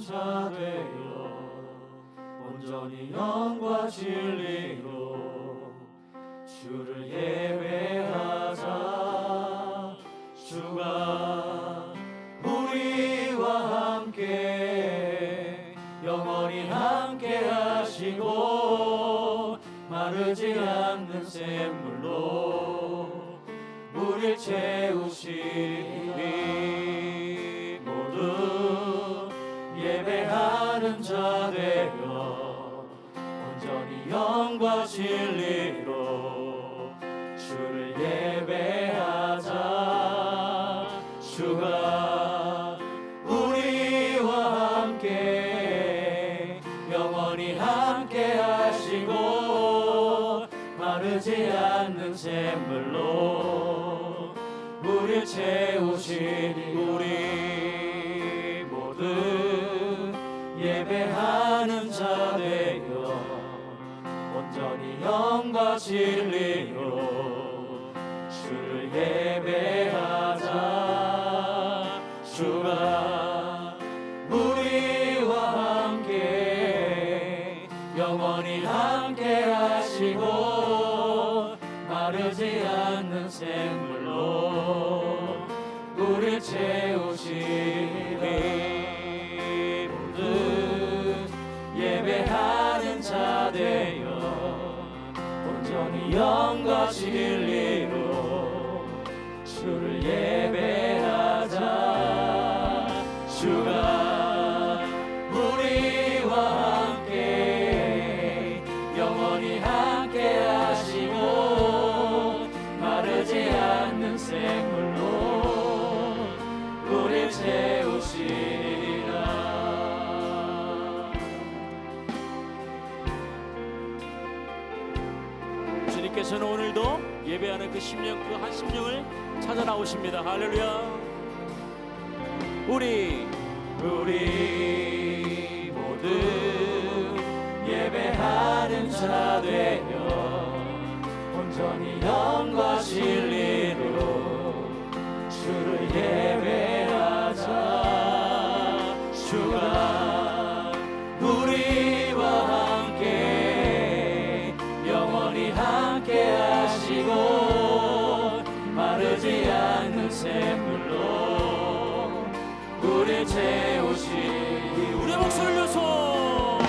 자 되어 온전히 영과 진리로 주를 예배하자. 주가 우리와 함께 영원히 함께 하시고 마르지 않는 샘물로 우릴 채우시리. 모두 예배하는 자 되어 온전히 영과 진리로 주를 예배하자. 주가 우리와 함께 영원히 함께 하시고 마르지 않는 샘물로 우릴 채우시니 우리 모두 예배하는 자 되어 온전히 영과 진리로 주를 예배하자. 주가 우리와 함께 영원히 함께 하시고 마르지 않는 샘물로 우릴 채우시리. 모두 예배하는 자 되어 온전히 영과 진리로 주를 예배하자. 주가 우리와 함께 영원히 함께 하시고 마르지 않는 샘물로 우릴 채우시리라. 주님께서는 오늘도 예배하는 그 심령, 그 한 심령을 찾아 나오십니다. 할렐루야. 우리 모두 예배하는 자 되어 온전히 영과 진리로 주를 예배하자. 주가 우리와 함께 영원히 함께 하시고 마르지 않는 샘물로 우릴 채우시니 우리의 목소리를 내서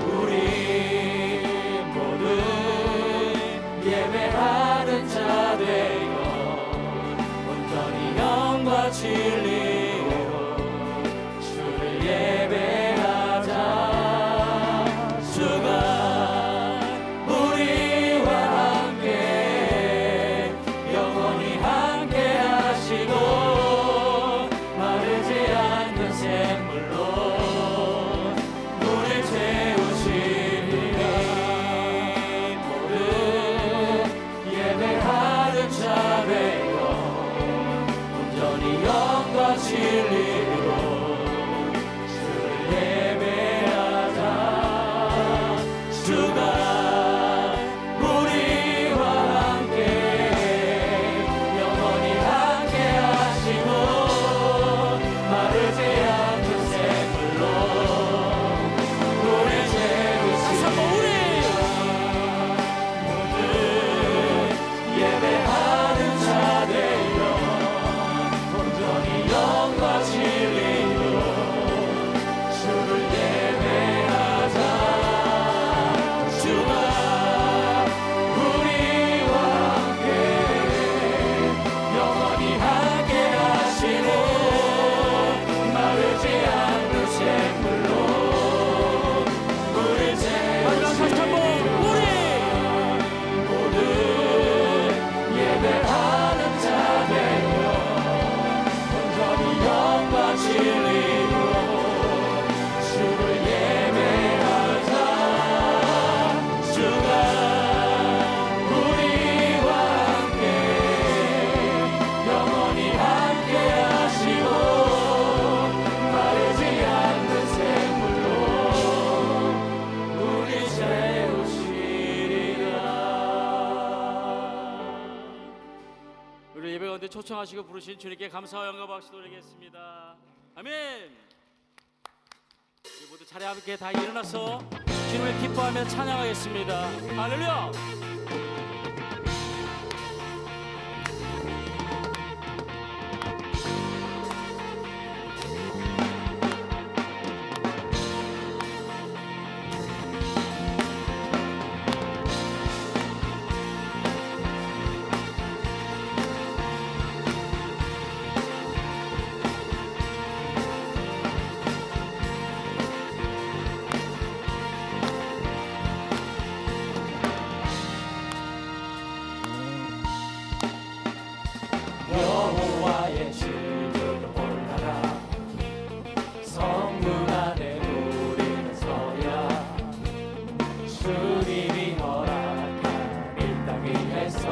우리 모두 예배하는 자 되어 온전히 영과 진리로 주를 예배하자. 주가 우리와 함께 영원히 함께 하시고 마르지 않는 샘물로 우릴 채우시니 모두 예배하는 자 되어 온전히 영과 진리로 주를 예배하자. 주가 우리와 함께 영원히 함께 하시고 마르지 않는 샘물로 우릴 채우시니 모두 예배하는 자 되어 온전히 영과 진리로 주를 예배하자. 주가 우리와 함께 영원히 함께 하시고 마르지 않는 샘물로 우릴 채우시니 모두 예배하는 자 되어 온전히 영과 진리로 주를 예배하자. 주가 우리와 함께 영원히 함께 하시고 마르지 않는 샘물로 우리 채우시리라. 우리 예배 가운데 초청하시고 부르신 주님께 감사와 영광 박수 드리겠습니다. 아멘. 우리 모두 자리 함께 다 일어나서 주님을 기뻐하며 찬양하겠습니다. 할렐루야. 여호와의 집으로 올라가 성문 안에 우리는 서야 주님이 허락한 이 땅 위에서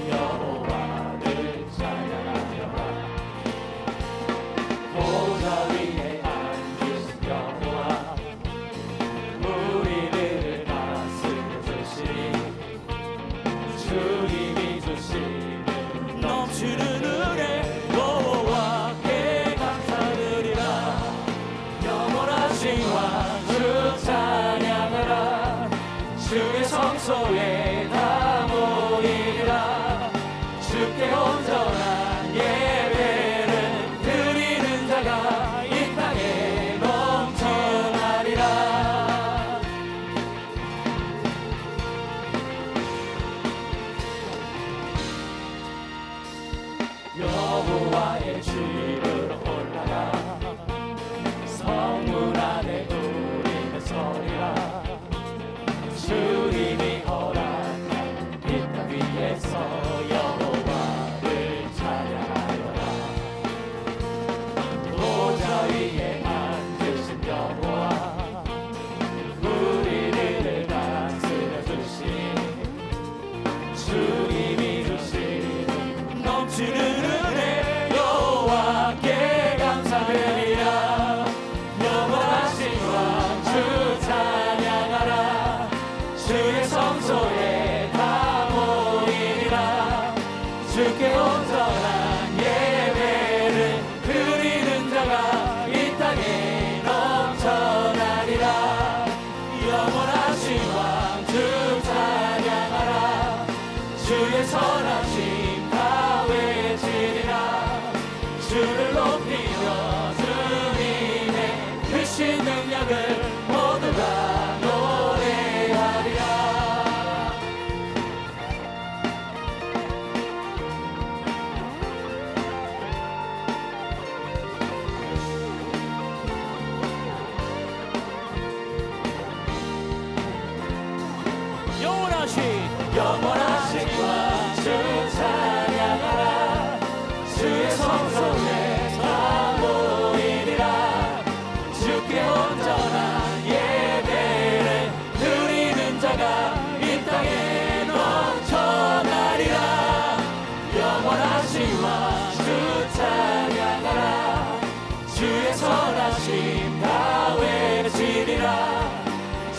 여호와를 찬양하여라. 보좌 위에 앉으신 여호와 우리를 다스려 주시니 주님이 주시는 넘치는 은혜 여호와께 감사드리라. 영원하신 왕 주 찬양하라. 주의 성소에 다 모이리라. 주께 온전한 예배를 드리는 자가 이 땅에 넘쳐나리라. 여호와의 집으로 올라가 성문 안에 우리는 서리라. 주님이 허락한 이 땅 위에서 여호와를 찬양하여라. 보좌 위에 앉으신 여호와 우리를 다스려 주시니 주님이 주시는 넘치는 은혜 여호와께 감사드리라. 영원하신 왕 주 찬양하라. 주의 성소에 다 모이리라. 주께 온전한 예배를 드리는 자가 이 땅에 넘쳐나리라. 영원하신 왕 주 찬양하라. 주의 선하심 다 외치리라. 주를 높이며 주님의 크신 능력을 모두가 노래하리라. 영원하신 왕 주 찬양하라. 주의 성소에 다 모이리라. 주께 온전한 예배를 드리는 자가 이 땅에 넘쳐나리라. 영원하신 왕 주 찬양하라. 주의 선하심 다 외치리라.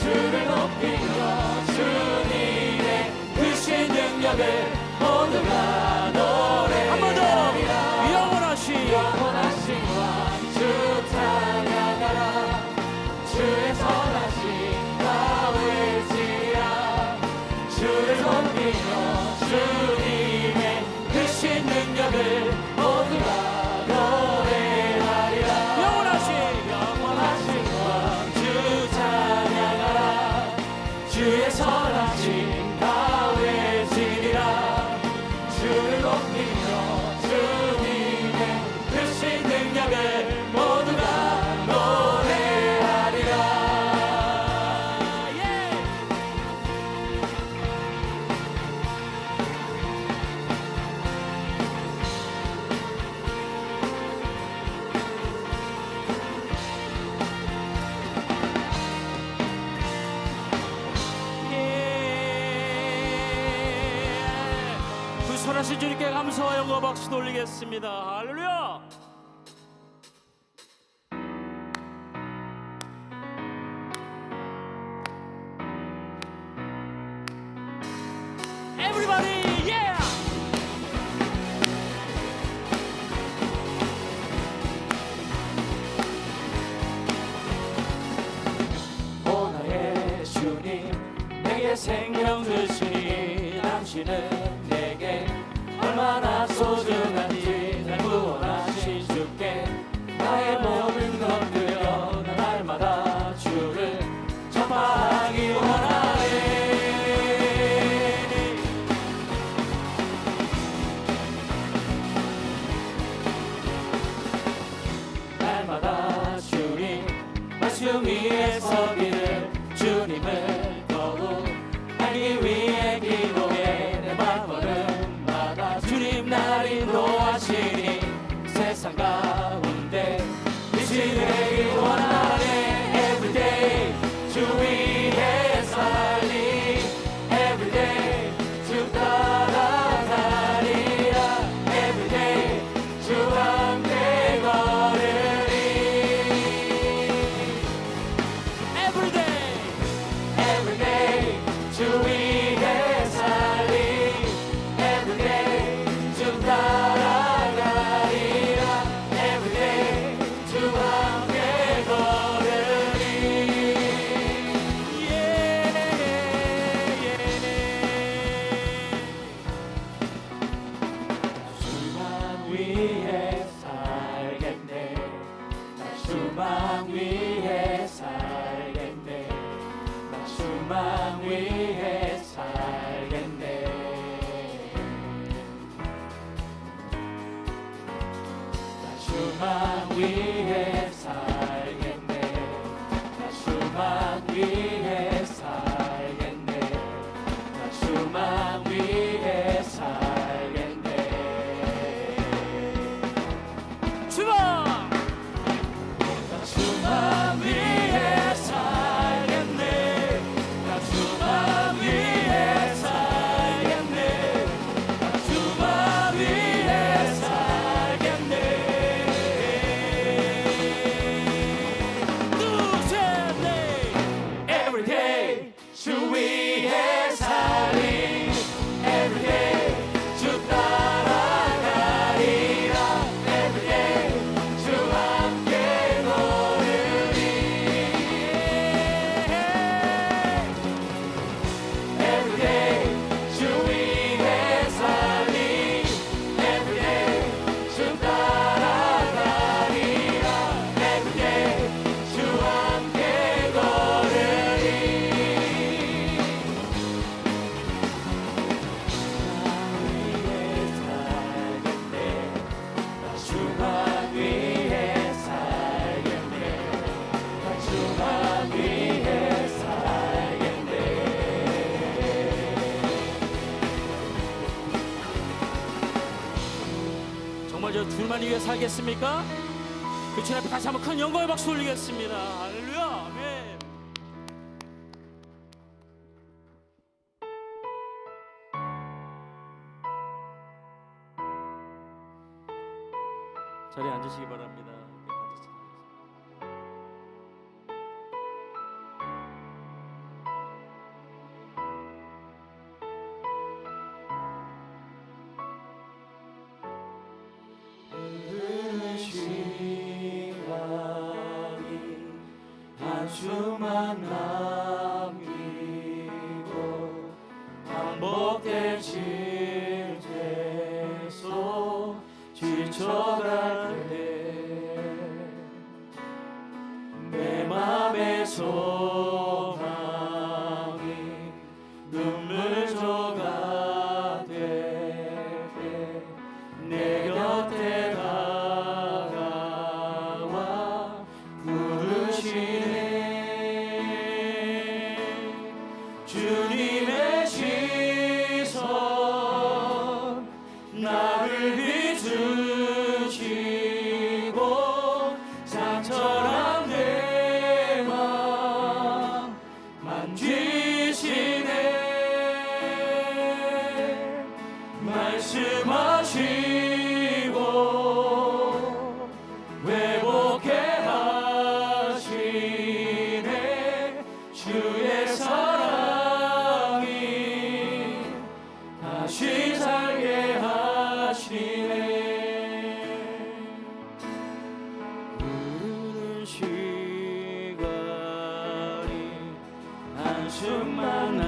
주를 높이며 주님의 크신 능력을 모두가 노래하리라. 영원하신 왕 주 찬양하라. 주의 선하심 다 외치리라. 주를 높이며 주님의 크신 능력을 모두가 노래하리라. 영원하신 왕 주 찬양하라. 주의 선하심 다 외치리라. 주를 높이며 주님의 크신 능력을 모두가 노래하리라. 그 선하신 주님께 감사와 영광 박수 돌리겠습니다. 할렐루야. Everybody, yeah! 내게 생명 주시니 당신은 내게 얼마나 소중한지 날 구원하신 주께 나의 모든 것 드려 날마다 주를 전파하기 원하네. 날마다 주님 말씀 위에 서기를 주님을 더욱 알기 위해 기도해 내 발걸음마다 주님 날 인도하시니 세상 가운데 빛이 되길 원하네. Everyday 주 위에 살리 Everyday 주 따라가리라 Everyday 주와 함께 걸으리 Everyday 주 위에 살리 Everyday 주 따라가리라 Everyday 주와 함께 걸으리 주만 위에 살겠네. 나 주만 위에 살겠네. 나 주만 위에 살겠네. 나 주만 위에 살겠네. 나 주만 위에 살겠네. 나 주만 위에 살겠네. 주만 나 주만 위에 살겠네. 나 주만 위에 살겠네. 나 주만 위에 살겠네. 두셋넷 Everyday 주 위에 살리 Everyday 주 따라가리라 Everyday 주와 함께 걸으리 Everyday 주 위에 살리 Everyday 주 따라가리라 Everyday 주와 함께 걸으리 나 주만 위에 살겠네. 나 주만 위에 살겠네. 정말 저 주만 위해 살겠습니까? 그 주님 앞에 다시 한번 큰 영광의 박수 올리겠습니다. 할렐루야. 아멘. 자리에 앉으시기 바랍니다. 네, 앉으세요. 흐르는 시간이 한숨만 남기고 반복될 질테소 지쳐갈 때 내 맘의 소망이 눈물조가 될 때 내 곁에 다가와 부르시네. 주님의 시선 나를 비추시고 상처란 내 맘 만지시네. 말씀하시고 회복해 하시네. 주의 사랑이 다시 살게 하시네. 흐르는 시간이 한숨만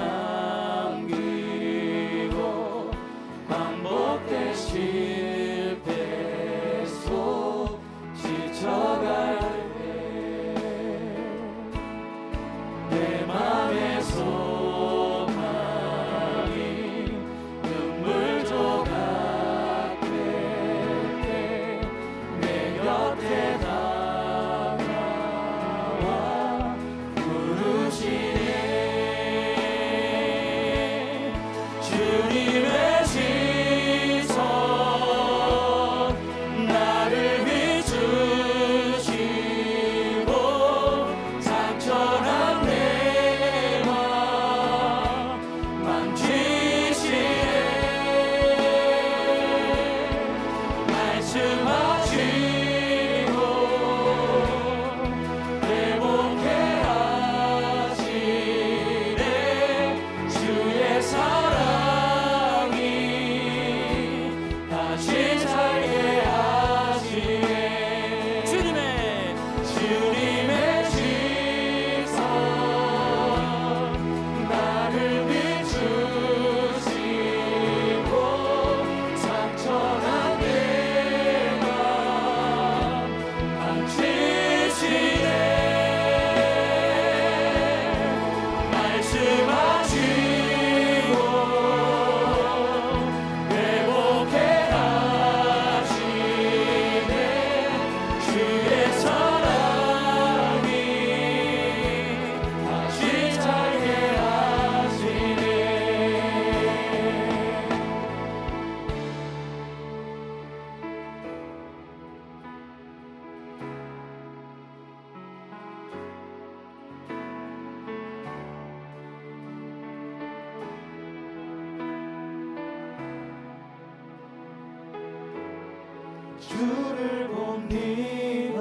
주를 봅니다.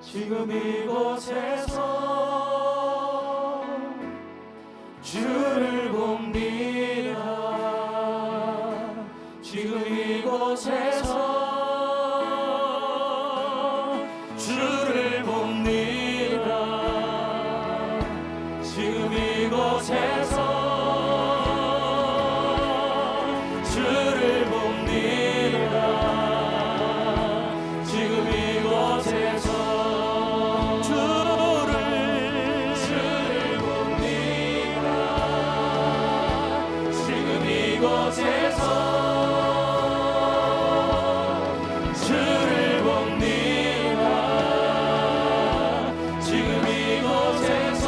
지금 이곳에서 주를 봅니다. 지금 이곳에서 주를 봅니다. 지금 이곳에서 주를 봅니다. 지금 이곳에서 주를 봅니다. 지금 이곳에서 주를 봅니다. 지금 이곳에서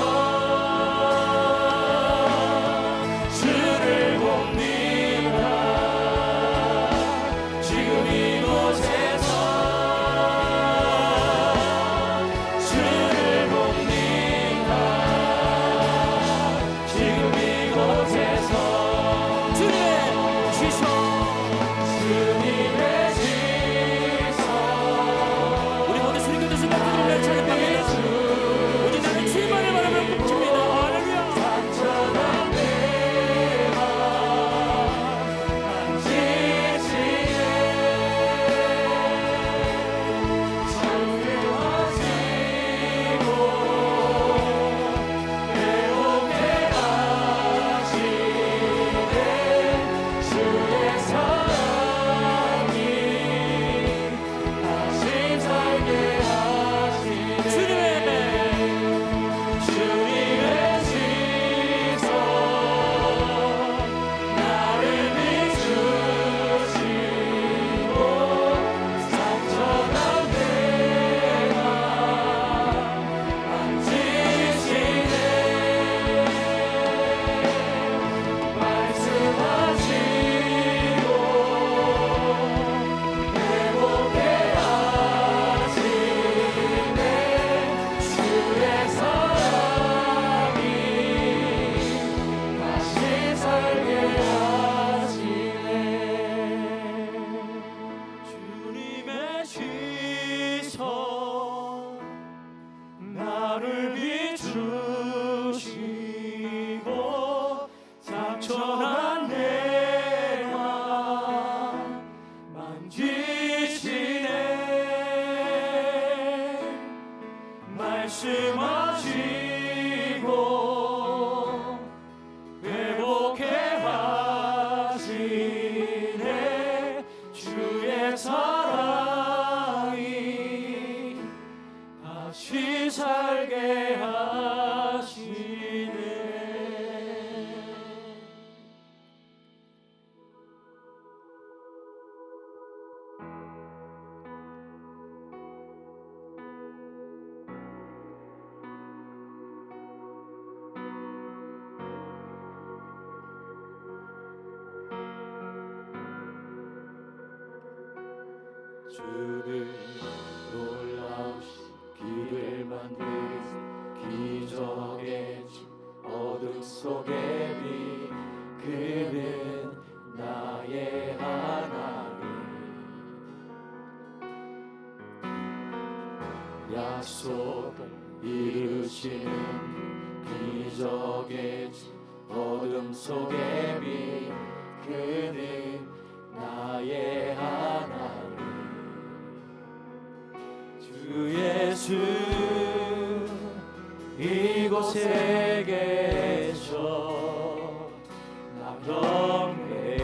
주를 봅니다. 지금 이곳에서 주를 봅니다. 지금 이곳에서 주님의 시선 우리 모두 주님 곁에서 나를 찬양합니다. 오직 나는 주님만을 바라며 굽습니다. 할렐루야. 상처난 내 맘 만지시네. 정죄하시고 배우게 하시네. 주의 사랑이 다시 살게 하시네. 주님의 시선 나를 비추시고 상처난 내가 만지시네. 말씀하시고 회복해 하시네. 주의 사랑이 다시 살게 하시네. 주님의 시선 나를 비추시고 상처난 내 맘 만지시네. 말씀하시고 회복해 하시네. 주의 사랑이 다시 살게 하시네. 주는 놀라우신 길을 만드신 기적의 주 어둠 속의 빛 그는 나의 하나님. 약속 이루시는 기적의 주 어둠 속의 빛 그는 나의 하나님. 주 예수 이곳에 계셔 나 경배해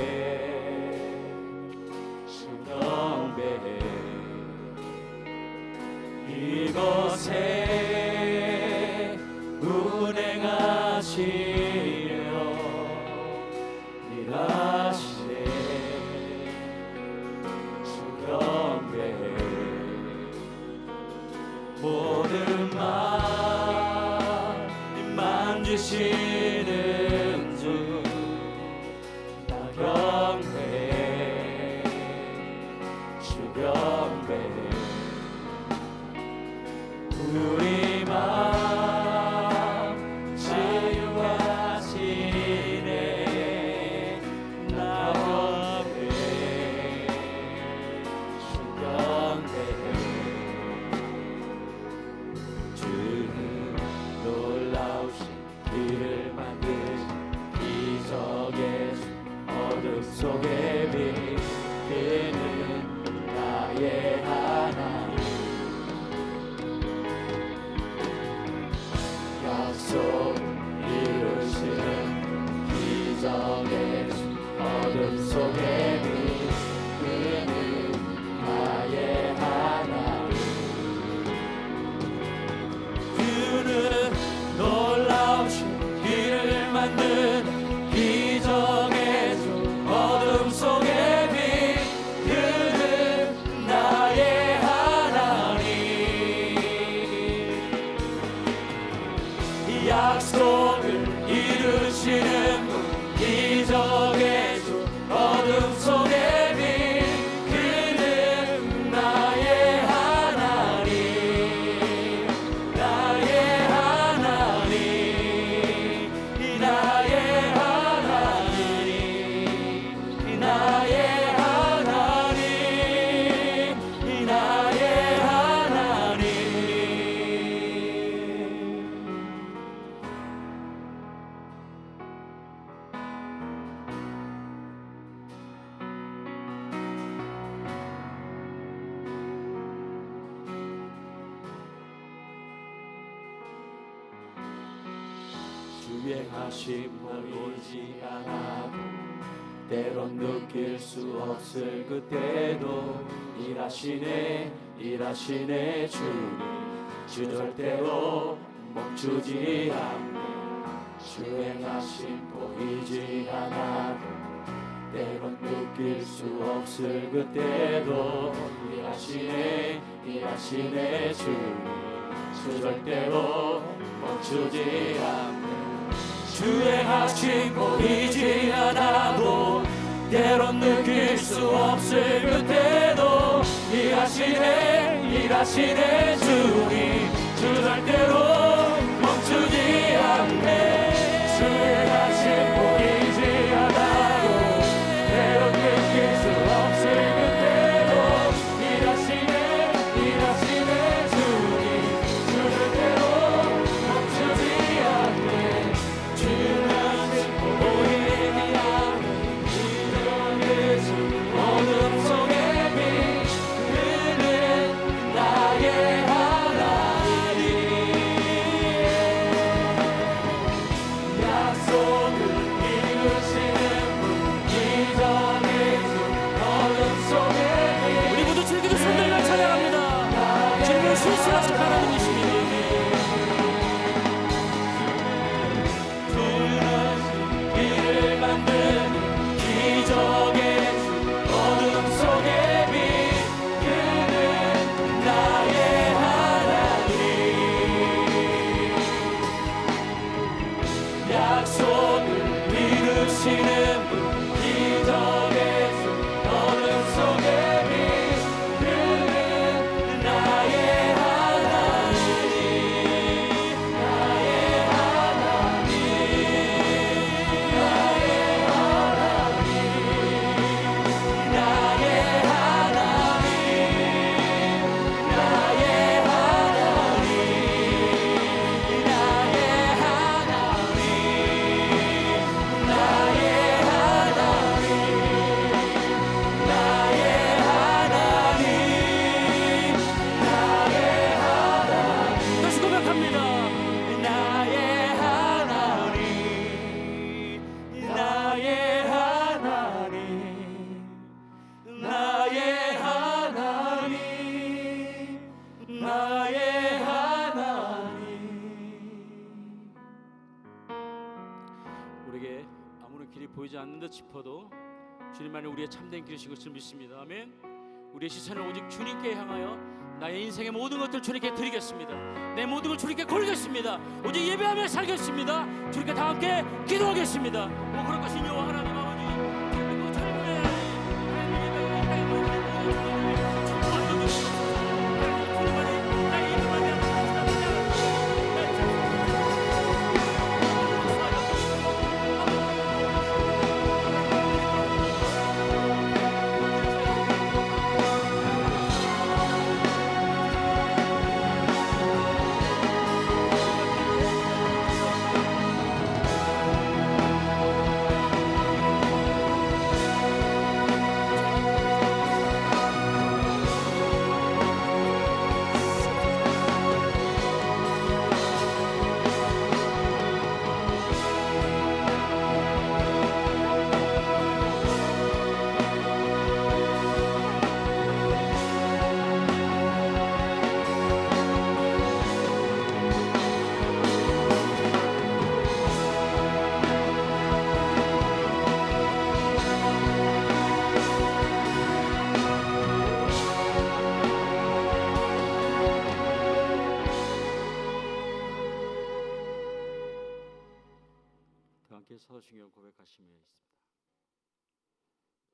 주 경배해. 이곳에 운행하시려 기적의 주 어둠 속에 빛 그는 나의 하나님 그는 놀라우신 길을 만든 기적의 주 어둠 속에 빛 그는 나의 하나님 약속을 이루시는 분 기적의 주 어둠 속에 빛 그는 나의 하나님 나의 하나님 나의 하나님 나의 하나님 나의 하나님 주행하심 보이지 않아도 때론 느낄 수 없을 그때도 일하시네 주님 주 절대로 멈추지 않네 주행하심 보이지 않아도 때론 느낄 수 없을 그때도 일하시네 주님 주 절대로 멈추지 않네 주행하심 보이지 않아도 때론 느낄 수 없을 그때도 일하시네 주님 주 절대로 멈추지 않네 주행하심 보이지 않아도 때론 느낄 수 없을 그때도 일하시네 주님 주 절대로 멈추지 않네 주행하심 보이지 않아도 어둠 속에 빛 그는 나의 하나님 약속을 이루시는 분 기적의 주 어둠 속에 우리 모두 즐기고 손들며 찬양합니다. 주님을 신실하신 하나님이십니다. 길을 만든 기적의 주 어둠 속에 빛 그는 나의 하나님 약속을 이루시는 분 기적의 주 어둠 속에 빛 그는 나의 하나님 나의 하나님 나의 하나님 나의 하나님 나의 하나님 나의 하나님 나의 하나님 나의 하나님 다시 고백합니다. 나의 하나님 나의 하나님 나의 하나님 나의 하나님 우리에게 아무런 길이 보이지 않는 듯 싶어도 주님만이 우리의 참된 길이신 것을 믿습니다. 아멘. 우리의 시선을 오직 주님께 향하여 나의 인생의 모든 것들 주님께 드리겠습니다. 내 모든 걸 주님께 걸겠습니다. 오직 예배하며 살겠습니다. 주님께 다 함께 기도하겠습니다. 오 그럴 것이 여호와 하나님 아버지 그리고 젊은의 하나님 예배가 이 땅에 모이는 주님만이 나의 예배만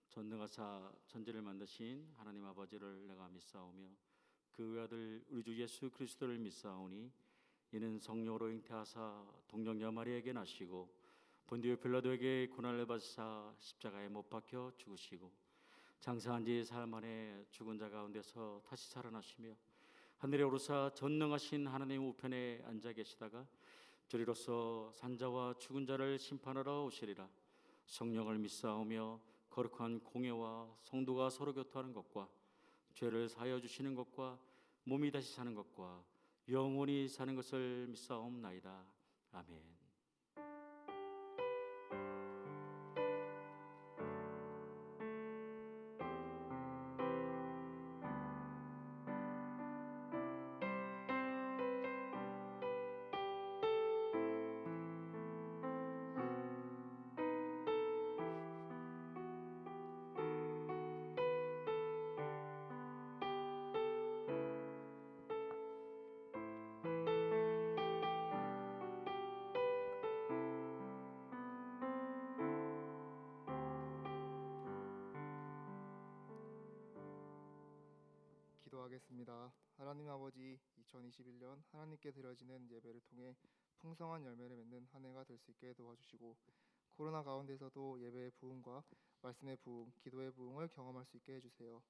전능하사 천지를 만드신 하나님 아버지를 내가 믿사오며 그 외아들 우리 주 예수 그리스도를 믿사오니 이는 성령으로 잉태하사 동정녀 마리아에게 나시고 본디오 빌라도에게 고난을 받으사 십자가에 못 박혀 죽으시고 장사한 지 사흘 만에 죽은 자 가운데서 다시 살아나시며 하늘에 오르사 전능하신 하나님 우편에 앉아 계시다가 저리로서 산자와 죽은 자를 심판하러 오시리라. 성령을 믿사오며 거룩한 공예와 성도가 서로 교통하는 것과 죄를 사하여 주시는 것과 몸이 다시 사는 것과 영원히 사는 것을 믿사옵나이다. 아멘. 기도하겠습니다. 하나님 아버지, 2021년 하나님께 드려지는 예배를 통해 풍성한 열매를 맺는 한 해가 될 수 있게 도와주시고 코로나 가운데서도 예배의 부흥과 말씀의 부흥, 기도의 부흥을 경험할 수 있게 해주세요.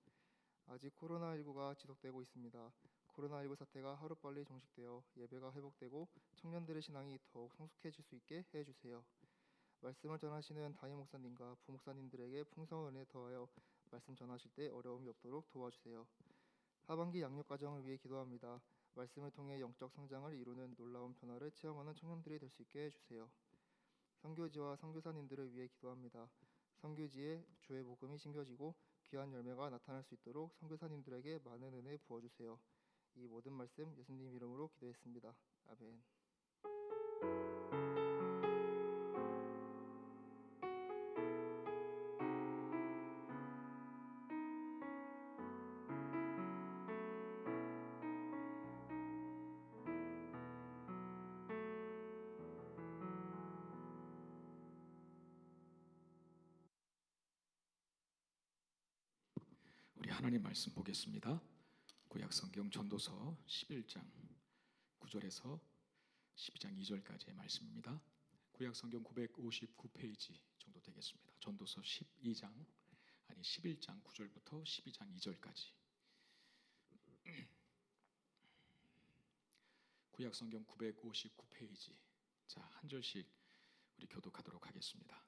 아직 코로나19가 지속되고 있습니다. 코로나19 사태가 하루빨리 종식되어 예배가 회복되고 청년들의 신앙이 더욱 성숙해질 수 있게 해주세요. 말씀을 전하시는 담임 목사님과 부목사님들에게 풍성한 은혜 더하여 말씀 전하실 때 어려움이 없도록 도와주세요. 하반기 양육 과정을 위해 기도합니다. 말씀을 통해 영적 성장을 이루는 놀라운 변화를 체험하는 청년들이 될 수 있게 해주세요. 선교지와 선교사님들을 위해 기도합니다. 선교지에 주의 복음이 심겨지고 귀한 열매가 나타날 수 있도록 선교사님들에게 많은 은혜 부어주세요. 이 모든 말씀 예수님 이름으로 기도했습니다. 아멘. 우리 하나님 말씀 보겠습니다. 구약성경 전도서 11장 9절에서 12장 2절까지의 말씀입니다. 구약성경 959페이지 정도 되겠습니다. 전도서 11장 9절부터 12장 2절까지. 구약성경 959페이지. 자, 한 절씩 우리 교독하도록 하겠습니다.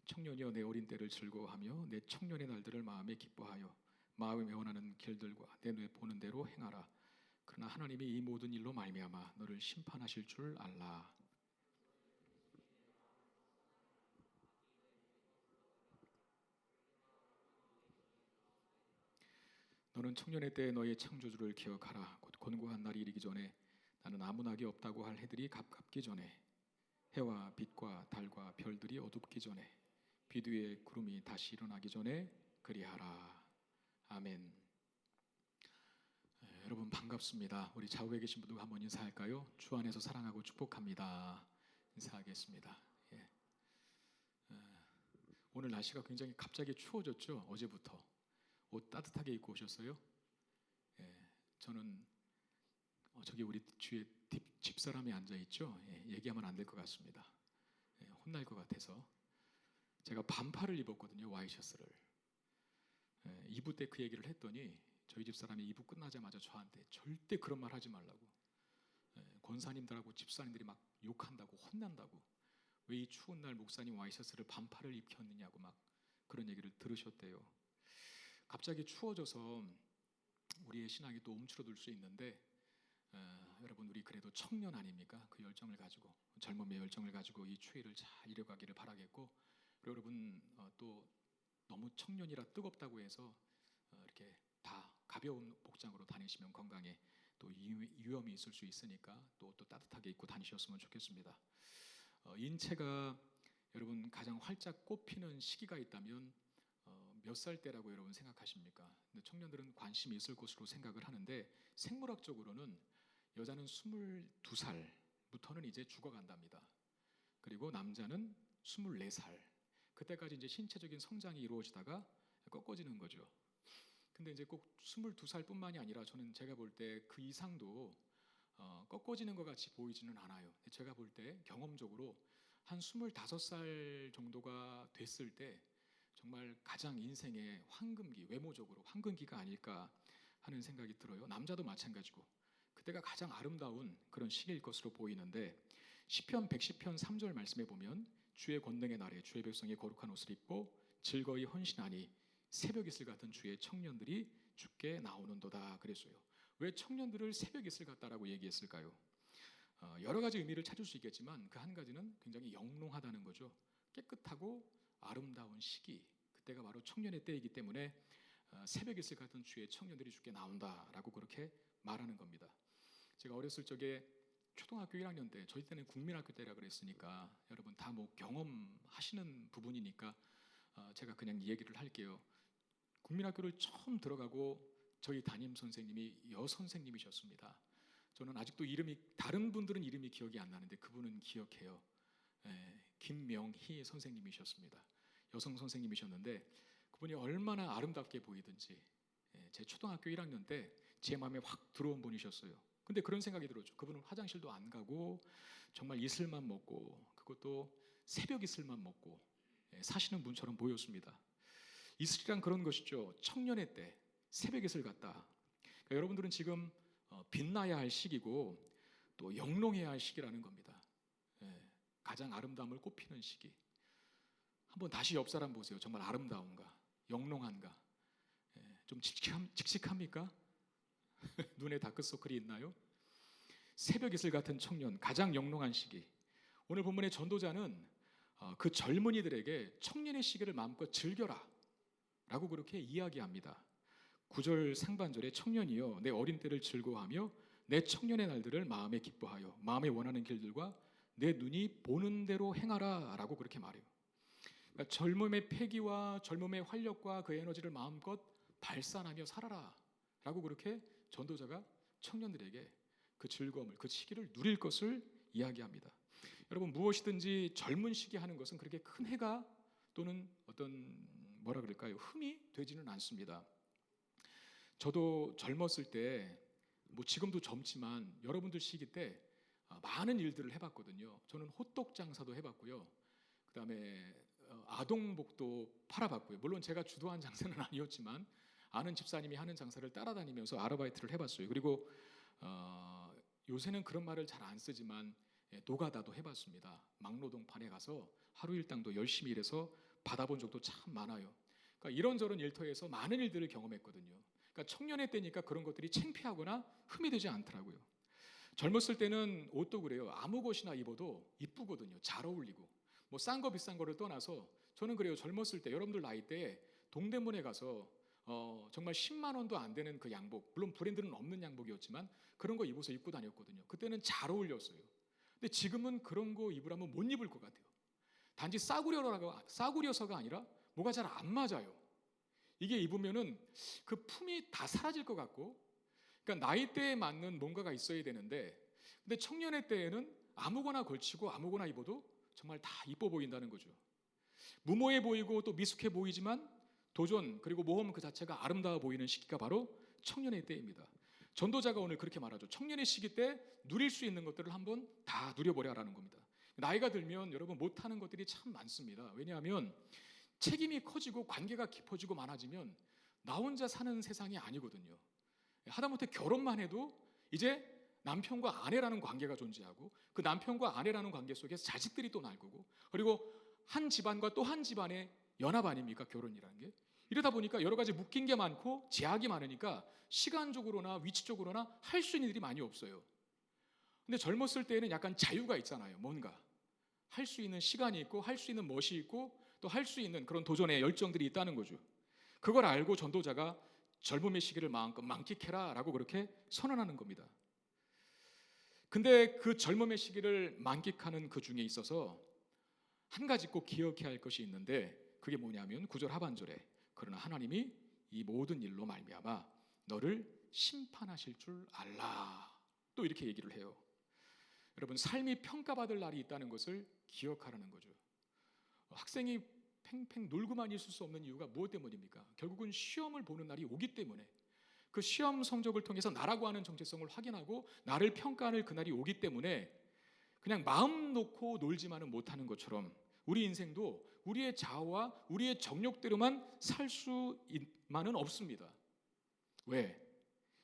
청년이여 내 어린 때를 즐거워하며 내 청년의 날들을 마음에 기뻐하여 마음에 원하는 길들과 내 눈에 보는 대로 행하라. 그러나 하나님이 이 모든 일로 말미암아 너를 심판하실 줄 알라. 너는 청년의 때에 너의 창조주를 기억하라. 곧 권고한 날이 이르기 전에 나는 아무 낙이 없다고 할 해들이 갑갑기 전에 해와 빛과 달과 별들이 어둡기 전에 빛 위에 구름이 다시 일어나기 전에 그리하라. 아멘. 여러분 반갑습니다. 우리 좌우에 계신 분들과 한번 인사할까요? 주 안에서 사랑하고 축복합니다. 인사하겠습니다. 예. 오늘 날씨가 굉장히 갑자기 추워졌죠. 어제부터 옷 따뜻하게 입고 오셨어요? 예. 저는 저기 우리 뒤에 집사람이 앉아 있죠. 예. 얘기하면 안 될 것 같습니다. 예. 혼날 것 같아서 제가 반팔을 입었거든요. 와이셔츠를. 2부 때 그 얘기를 했더니 저희 집사람이 2부 끝나자마자 저한테 절대 그런 말 하지 말라고, 권사님들하고 집사님들이 막 욕한다고, 혼난다고, 왜 이 추운 날 목사님 와이셔츠를 반팔을 입혔느냐고 막 그런 얘기를 들으셨대요. 갑자기 추워져서 우리의 신앙이 또 움츠러들 수 있는데 여러분 우리 그래도 청년 아닙니까? 그 열정을 가지고, 젊음의 열정을 가지고 이 추위를 잘 이겨가기를 바라겠고, 그리고 여러분 또 너무 청년이라 뜨겁다고 해서 이렇게 다 가벼운 복장으로 다니시면 건강에 또 위험이 있을 수 있으니까 또 따뜻하게 입고 다니셨으면 좋겠습니다. 인체가 여러분 가장 활짝 꽃피는 시기가 있다면 몇 살 때라고 여러분 생각하십니까? 근데 청년들은 관심이 있을 것으로 생각을 하는데 생물학적으로는 여자는 22살부터는 이제 죽어간답니다. 그리고 남자는 24살, 그때까지 이제 신체적인 성장이 이루어지다가 꺾어지는 거죠. 근데 이제 꼭 22살뿐만이 아니라 저는 제가 볼 때 그 이상도 꺾어지는 것 같이 보이지는 않아요. 제가 볼 때 경험적으로 한 25살 정도가 됐을 때 정말 가장 인생의 황금기, 외모적으로 황금기가 아닐까 하는 생각이 들어요. 남자도 마찬가지고 그때가 가장 아름다운 그런 시기일 것으로 보이는데 시편 110편 3절 말씀에 보면 주의 권능의 날에 주의 백성이 거룩한 옷을 입고 즐거이 헌신하니 새벽 이슬 같은 주의 청년들이 주께 나오는도다 그랬어요. 왜 청년들을 새벽 이슬 같다라고 얘기했을까요? 여러 가지 의미를 찾을 수 있겠지만 그 한 가지는 굉장히 영롱하다는 거죠. 깨끗하고 아름다운 시기, 그때가 바로 청년의 때이기 때문에 새벽 이슬 같은 주의 청년들이 주께 나온다라고 그렇게 말하는 겁니다. 제가 어렸을 적에 초등학교 1학년 때, 저희 때는 국민학교 때라 그랬으니까 여러분 다 뭐 경험하시는 부분이니까 제가 그냥 얘기를 할게요. 국민학교를 처음 들어가고 저희 담임 선생님이 여선생님이셨습니다. 저는 아직도 이름이, 다른 분들은 이름이 기억이 안 나는데 그분은 기억해요. 김명희 선생님이셨습니다. 여성 선생님이셨는데 그분이 얼마나 아름답게 보이든지 제 초등학교 1학년 때 제 마음에 확 들어온 분이셨어요. 근데 그런 생각이 들었죠. 그분은 화장실도 안 가고 정말 이슬만 먹고, 그것도 새벽 이슬만 먹고 사시는 분처럼 보였습니다. 이슬이란 그런 것이죠. 청년의 때 새벽 이슬 같다. 그러니까 여러분들은 지금 빛나야 할 시기고 또 영롱해야 할 시기라는 겁니다. 가장 아름다움을 꽃피는 시기. 한번 다시 옆 사람 보세요. 정말 아름다운가, 영롱한가, 좀 칙칙합니까? 눈에 다크서클이 있나요? 새벽 이슬 같은 청년, 가장 영롱한 시기. 오늘 본문의 전도자는 그 젊은이들에게 청년의 시기를 마음껏 즐겨라 라고 그렇게 이야기합니다. 9절 상반절에 청년이여 내 어린 때를 즐거워하며 내 청년의 날들을 마음에 기뻐하여 마음에 원하는 길들과 내 눈이 보는 대로 행하라 라고 그렇게 말해요. 그러니까 젊음의 패기와 젊음의 활력과 그 에너지를 마음껏 발산하며 살아라 라고 그렇게 전도자가 청년들에게 그 즐거움을, 그 시기를 누릴 것을 이야기합니다. 여러분 무엇이든지 젊은 시기 하는 것은 그렇게 큰 해가 또는 어떤 뭐라 그럴까요? 흠이 되지는 않습니다. 저도 젊었을 때 뭐 지금도 젊지만 여러분들 시기 때 많은 일들을 해봤거든요. 저는 호떡 장사도 해봤고요. 그다음에 아동복도 팔아봤고요. 물론 제가 주도한 장사는 아니었지만 아는 집사님이 하는 장사를 따라다니면서 아르바이트를 해봤어요. 그리고 요새는 그런 말을 잘 안 쓰지만 노가다도 해봤습니다. 막노동판에 가서 하루 일당도 열심히 일해서 받아본 적도 참 많아요. 그러니까 이런저런 일터에서 많은 일들을 경험했거든요. 그러니까 청년의 때니까 그런 것들이 창피하거나 흠이 되지 않더라고요. 젊었을 때는 옷도 그래요. 아무 것이나 입어도 이쁘거든요. 잘 어울리고. 뭐 싼 거 비싼 거를 떠나서 저는 그래요. 젊었을 때 여러분들 나이 때에 동대문에 가서 정말 10만 원도 안 되는 그 양복, 물론 브랜드는 없는 양복이었지만 그런 거 입어서 입고 다녔거든요. 그때는 잘 어울렸어요. 근데 지금은 그런 거 입으라면 못 입을 것 같아요. 단지 싸구려서가 아니라 뭐가 잘 안 맞아요. 이게 입으면은 그 품이 다 사라질 것 같고, 그러니까 나이대에 맞는 뭔가가 있어야 되는데, 근데 청년의 때에는 아무거나 걸치고 아무거나 입어도 정말 다 이뻐 보인다는 거죠. 무모해 보이고 또 미숙해 보이지만 도전 그리고 모험 그 자체가 아름다워 보이는 시기가 바로 청년의 때입니다. 전도자가 오늘 그렇게 말하죠. 청년의 시기 때 누릴 수 있는 것들을 한번 다 누려보려라는 겁니다. 나이가 들면 여러분 못하는 것들이 참 많습니다. 왜냐하면 책임이 커지고 관계가 깊어지고 많아지면 나 혼자 사는 세상이 아니거든요. 하다못해 결혼만 해도 이제 남편과 아내라는 관계가 존재하고 그 남편과 아내라는 관계 속에서 자식들이 또 날 거고, 그리고 한 집안과 또 한 집안의 연합 아닙니까? 결혼이라는 게. 이러다 보니까 여러 가지 묶인 게 많고 제약이 많으니까 시간적으로나 위치적으로나 할 수 있는 일이 많이 없어요. 근데 젊었을 때에는 약간 자유가 있잖아요. 뭔가 할 수 있는 시간이 있고 할 수 있는 멋이 있고 또 할 수 있는 그런 도전의 열정들이 있다는 거죠. 그걸 알고 전도자가 젊음의 시기를 마음껏 만끽해라 라고 그렇게 선언하는 겁니다. 근데 그 젊음의 시기를 만끽하는 그 중에 있어서 한 가지 꼭 기억해야 할 것이 있는데, 그게 뭐냐면 9절 하반절에 그러나 하나님이 이 모든 일로 말미암아 너를 심판하실 줄 알라, 또 이렇게 얘기를 해요. 여러분 삶이 평가받을 날이 있다는 것을 기억하라는 거죠. 학생이 팽팽 놀고만 있을 수 없는 이유가 무엇 때문입니까? 결국은 시험을 보는 날이 오기 때문에, 그 시험 성적을 통해서 나라고 하는 정체성을 확인하고 나를 평가하는 그날이 오기 때문에 그냥 마음 놓고 놀지만은 못하는 것처럼 우리 인생도 우리의 자아와 우리의 정욕대로만 살 수만은 없습니다. 왜?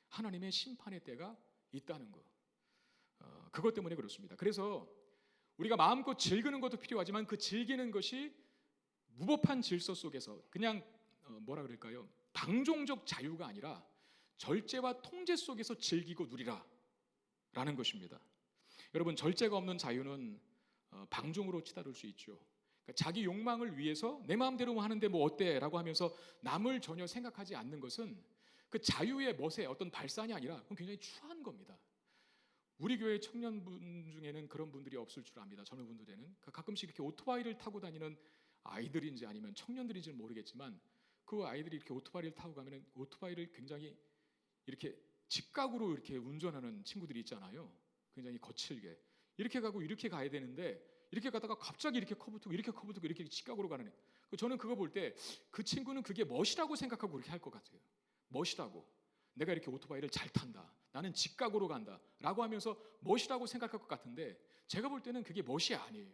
하나님의 심판의 때가 있다는 거. 그것 때문에 그렇습니다. 그래서 우리가 마음껏 즐기는 것도 필요하지만 그 즐기는 것이 무법한 질서 속에서 그냥 뭐라 그럴까요? 방종적 자유가 아니라 절제와 통제 속에서 즐기고 누리라 라는 것입니다. 여러분, 절제가 없는 자유는 방종으로 치달을 수 있죠. 그러니까 자기 욕망을 위해서 내 마음대로 하는데 뭐 어때? 라고 하면서 남을 전혀 생각하지 않는 것은 그 자유의 멋의 어떤 발산이 아니라 그건 굉장히 추한 겁니다. 우리 교회 청년분 중에는 그런 분들이 없을 줄 압니다. 젊은 분들에는 가끔씩 이렇게 오토바이를 타고 다니는 아이들인지 아니면 청년들인지는 모르겠지만 그 아이들이 이렇게 오토바이를 타고 가면은 오토바이를 굉장히 이렇게 직각으로 이렇게 운전하는 친구들이 있잖아요. 굉장히 거칠게 이렇게 가고 이렇게 가야 되는데 이렇게 가다가 갑자기 이렇게 커브트고 이렇게 커브트고 이렇게 직각으로 가는 애. 저는 그거 볼 때 그 친구는 그게 멋이라고 생각하고 그렇게 할 것 같아요. 멋이라고. 내가 이렇게 오토바이를 잘 탄다. 나는 직각으로 간다. 라고 하면서 멋이라고 생각할 것 같은데 제가 볼 때는 그게 멋이 아니에요.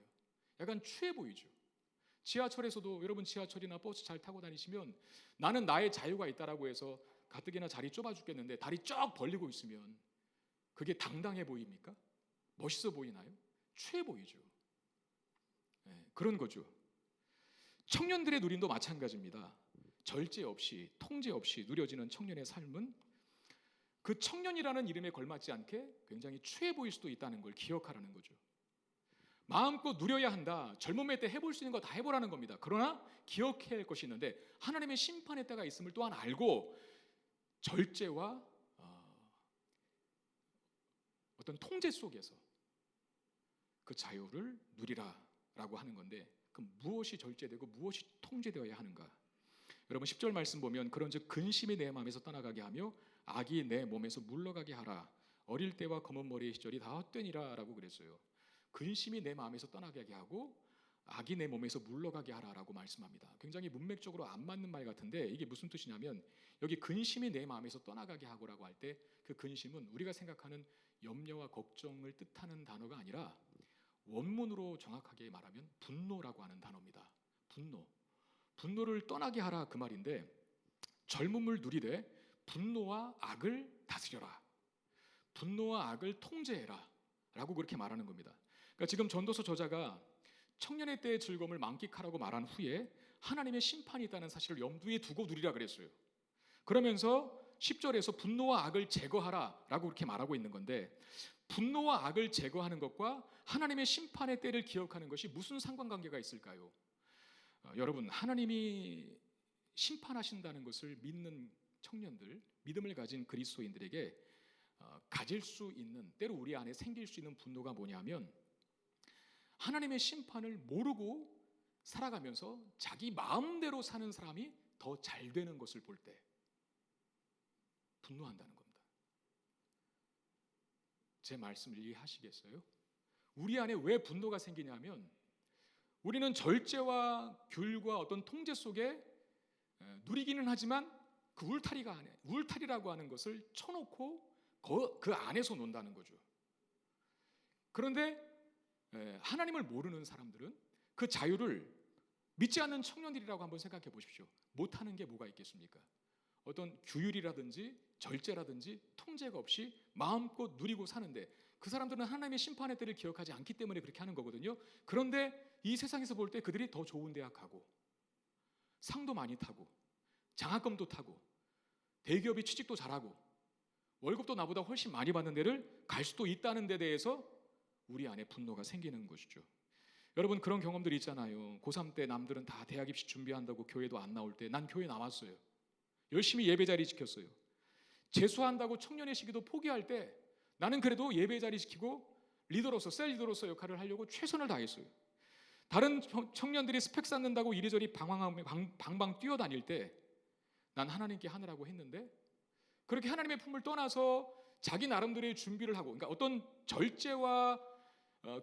약간 추해 보이죠. 지하철에서도 여러분 지하철이나 버스 잘 타고 다니시면 나는 나의 자유가 있다라고 해서 가뜩이나 자리 좁아 죽겠는데 다리 쫙 벌리고 있으면 그게 당당해 보입니까? 멋있어 보이나요? 추해 보이죠. 네, 그런 거죠. 청년들의 누림도 마찬가지입니다. 절제 없이 통제 없이 누려지는 청년의 삶은 그 청년이라는 이름에 걸맞지 않게 굉장히 추해 보일 수도 있다는 걸 기억하라는 거죠. 마음껏 누려야 한다. 젊음의 때 해볼 수 있는 거 다 해보라는 겁니다. 그러나 기억해야 할 것이 있는데 하나님의 심판의 때가 있음을 또한 알고 절제와 어떤 통제 속에서 그 자유를 누리라라고 하는 건데 그럼 무엇이 절제되고 무엇이 통제되어야 하는가? 여러분 10절 말씀 보면 그런즉 근심이 내 마음에서 떠나가게 하며 악이 내 몸에서 물러가게 하라. 어릴 때와 검은 머리의 시절이 다 헛되니라 라고 그랬어요. 근심이 내 마음에서 떠나게 하고 악이 내 몸에서 물러가게 하라라고 말씀합니다. 굉장히 문맥적으로 안 맞는 말 같은데 이게 무슨 뜻이냐면 여기 근심이 내 마음에서 떠나가게 하고라고 할 때 그 근심은 우리가 생각하는 염려와 걱정을 뜻하는 단어가 아니라 원문으로 정확하게 말하면 분노라고 하는 단어입니다. 분노를 떠나게 하라 그 말인데 젊음을 누리되 분노와 악을 다스려라. 분노와 악을 통제해라 라고 그렇게 말하는 겁니다. 그러니까 지금 전도서 저자가 청년의 때의 즐거움을 만끽하라고 말한 후에 하나님의 심판이 있다는 사실을 염두에 두고 누리라 그랬어요. 그러면서 10절에서 분노와 악을 제거하라 라고 그렇게 말하고 있는 건데 분노와 악을 제거하는 것과 하나님의 심판의 때를 기억하는 것이 무슨 상관관계가 있을까요? 여러분 하나님이 심판하신다는 것을 믿는 청년들, 믿음을 가진 그리스도인들에게 가질 수 있는 때로 우리 안에 생길 수 있는 분노가 뭐냐면 하나님의 심판을 모르고 살아가면서 자기 마음대로 사는 사람이 더 잘 되는 것을 볼 때 분노한다는 겁니다. 제 말씀을 이해하시겠어요? 우리 안에 왜 분노가 생기냐면 우리는 절제와 귤과 어떤 통제 속에 누리기는 하지만 그 울타리라고 하는 것을 쳐놓고 그 안에서 논다는 거죠. 그런데 하나님을 모르는 사람들은 그 자유를 믿지 않는 청년들이라고 한번 생각해 보십시오. 못하는 게 뭐가 있겠습니까? 어떤 규율이라든지 절제라든지 통제가 없이 마음껏 누리고 사는데 그 사람들은 하나님의 심판의 때를 기억하지 않기 때문에 그렇게 하는 거거든요. 그런데 이 세상에서 볼 때 그들이 더 좋은 대학 가고 상도 많이 타고 장학금도 타고 대기업이 취직도 잘하고 월급도 나보다 훨씬 많이 받는 데를 갈 수도 있다는 데 대해서 우리 안에 분노가 생기는 것이죠. 여러분 그런 경험들이 있잖아요. 고3 때 남들은 다 대학 입시 준비한다고 교회도 안 나올 때 난 교회 나왔어요. 열심히 예배 자리 지켰어요. 재수한다고 청년의 시기도 포기할 때 나는 그래도 예배 자리 지키고 리더로서 셀 리더로서 역할을 하려고 최선을 다했어요. 다른 청년들이 스펙 쌓는다고 이리저리 방방 뛰어다닐 때 난 하나님께 하느라고 했는데 그렇게 하나님의 품을 떠나서 자기 나름대로의 준비를 하고 그러니까 어떤 절제와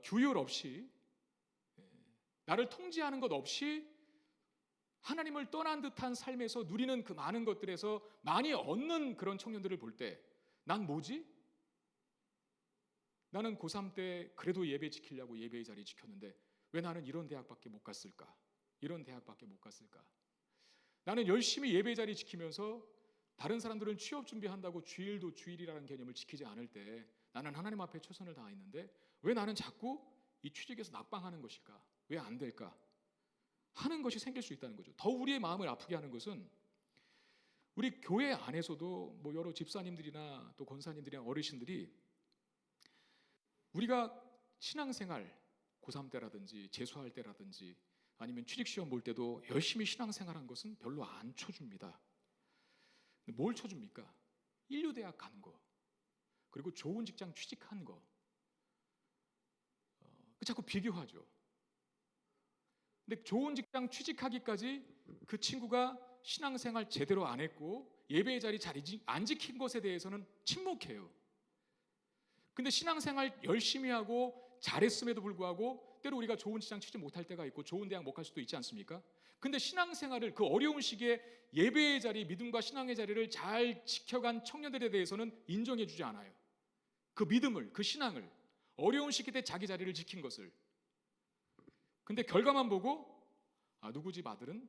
규율 없이 나를 통제하는 것 없이 하나님을 떠난 듯한 삶에서 누리는 그 많은 것들에서 많이 얻는 그런 청년들을 볼 때 난 뭐지? 나는 고3 때 그래도 예배 지키려고 예배의 자리 지켰는데 왜 나는 이런 대학밖에 못 갔을까? 이런 대학밖에 못 갔을까? 나는 열심히 예배 자리 지키면서 다른 사람들은 취업 준비한다고 주일도 주일이라는 개념을 지키지 않을 때 나는 하나님 앞에 최선을 다했는데 왜 나는 자꾸 이 취직에서 낙방하는 것일까? 왜 안 될까? 하는 것이 생길 수 있다는 거죠. 더 우리의 마음을 아프게 하는 것은 우리 교회 안에서도 뭐 여러 집사님들이나 또 권사님들이나 어르신들이 우리가 신앙생활 고3 때라든지 재수할 때라든지 아니면 취직시험 볼 때도 열심히 신앙생활한 것은 별로 안 쳐줍니다. 뭘 쳐줍니까? 인류대학 간 거, 그리고 좋은 직장 취직한 거, 자꾸 비교하죠. 근데 좋은 직장 취직하기까지 그 친구가 신앙생활 제대로 안 했고 예배의 자리 잘 안 지킨 것에 대해서는 침묵해요. 근데 신앙생활 열심히 하고 잘했음에도 불구하고 때로 우리가 좋은 직장 취직 못할 때가 있고 좋은 대학 못 갈 수도 있지 않습니까? 근데 신앙생활을 그 어려운 시기에 예배의 자리, 믿음과 신앙의 자리를 잘 지켜간 청년들에 대해서는 인정해 주지 않아요. 그 믿음을, 그 신앙을 어려운 시기 때 자기 자리를 지킨 것을. 근데 결과만 보고 누구 집 아들은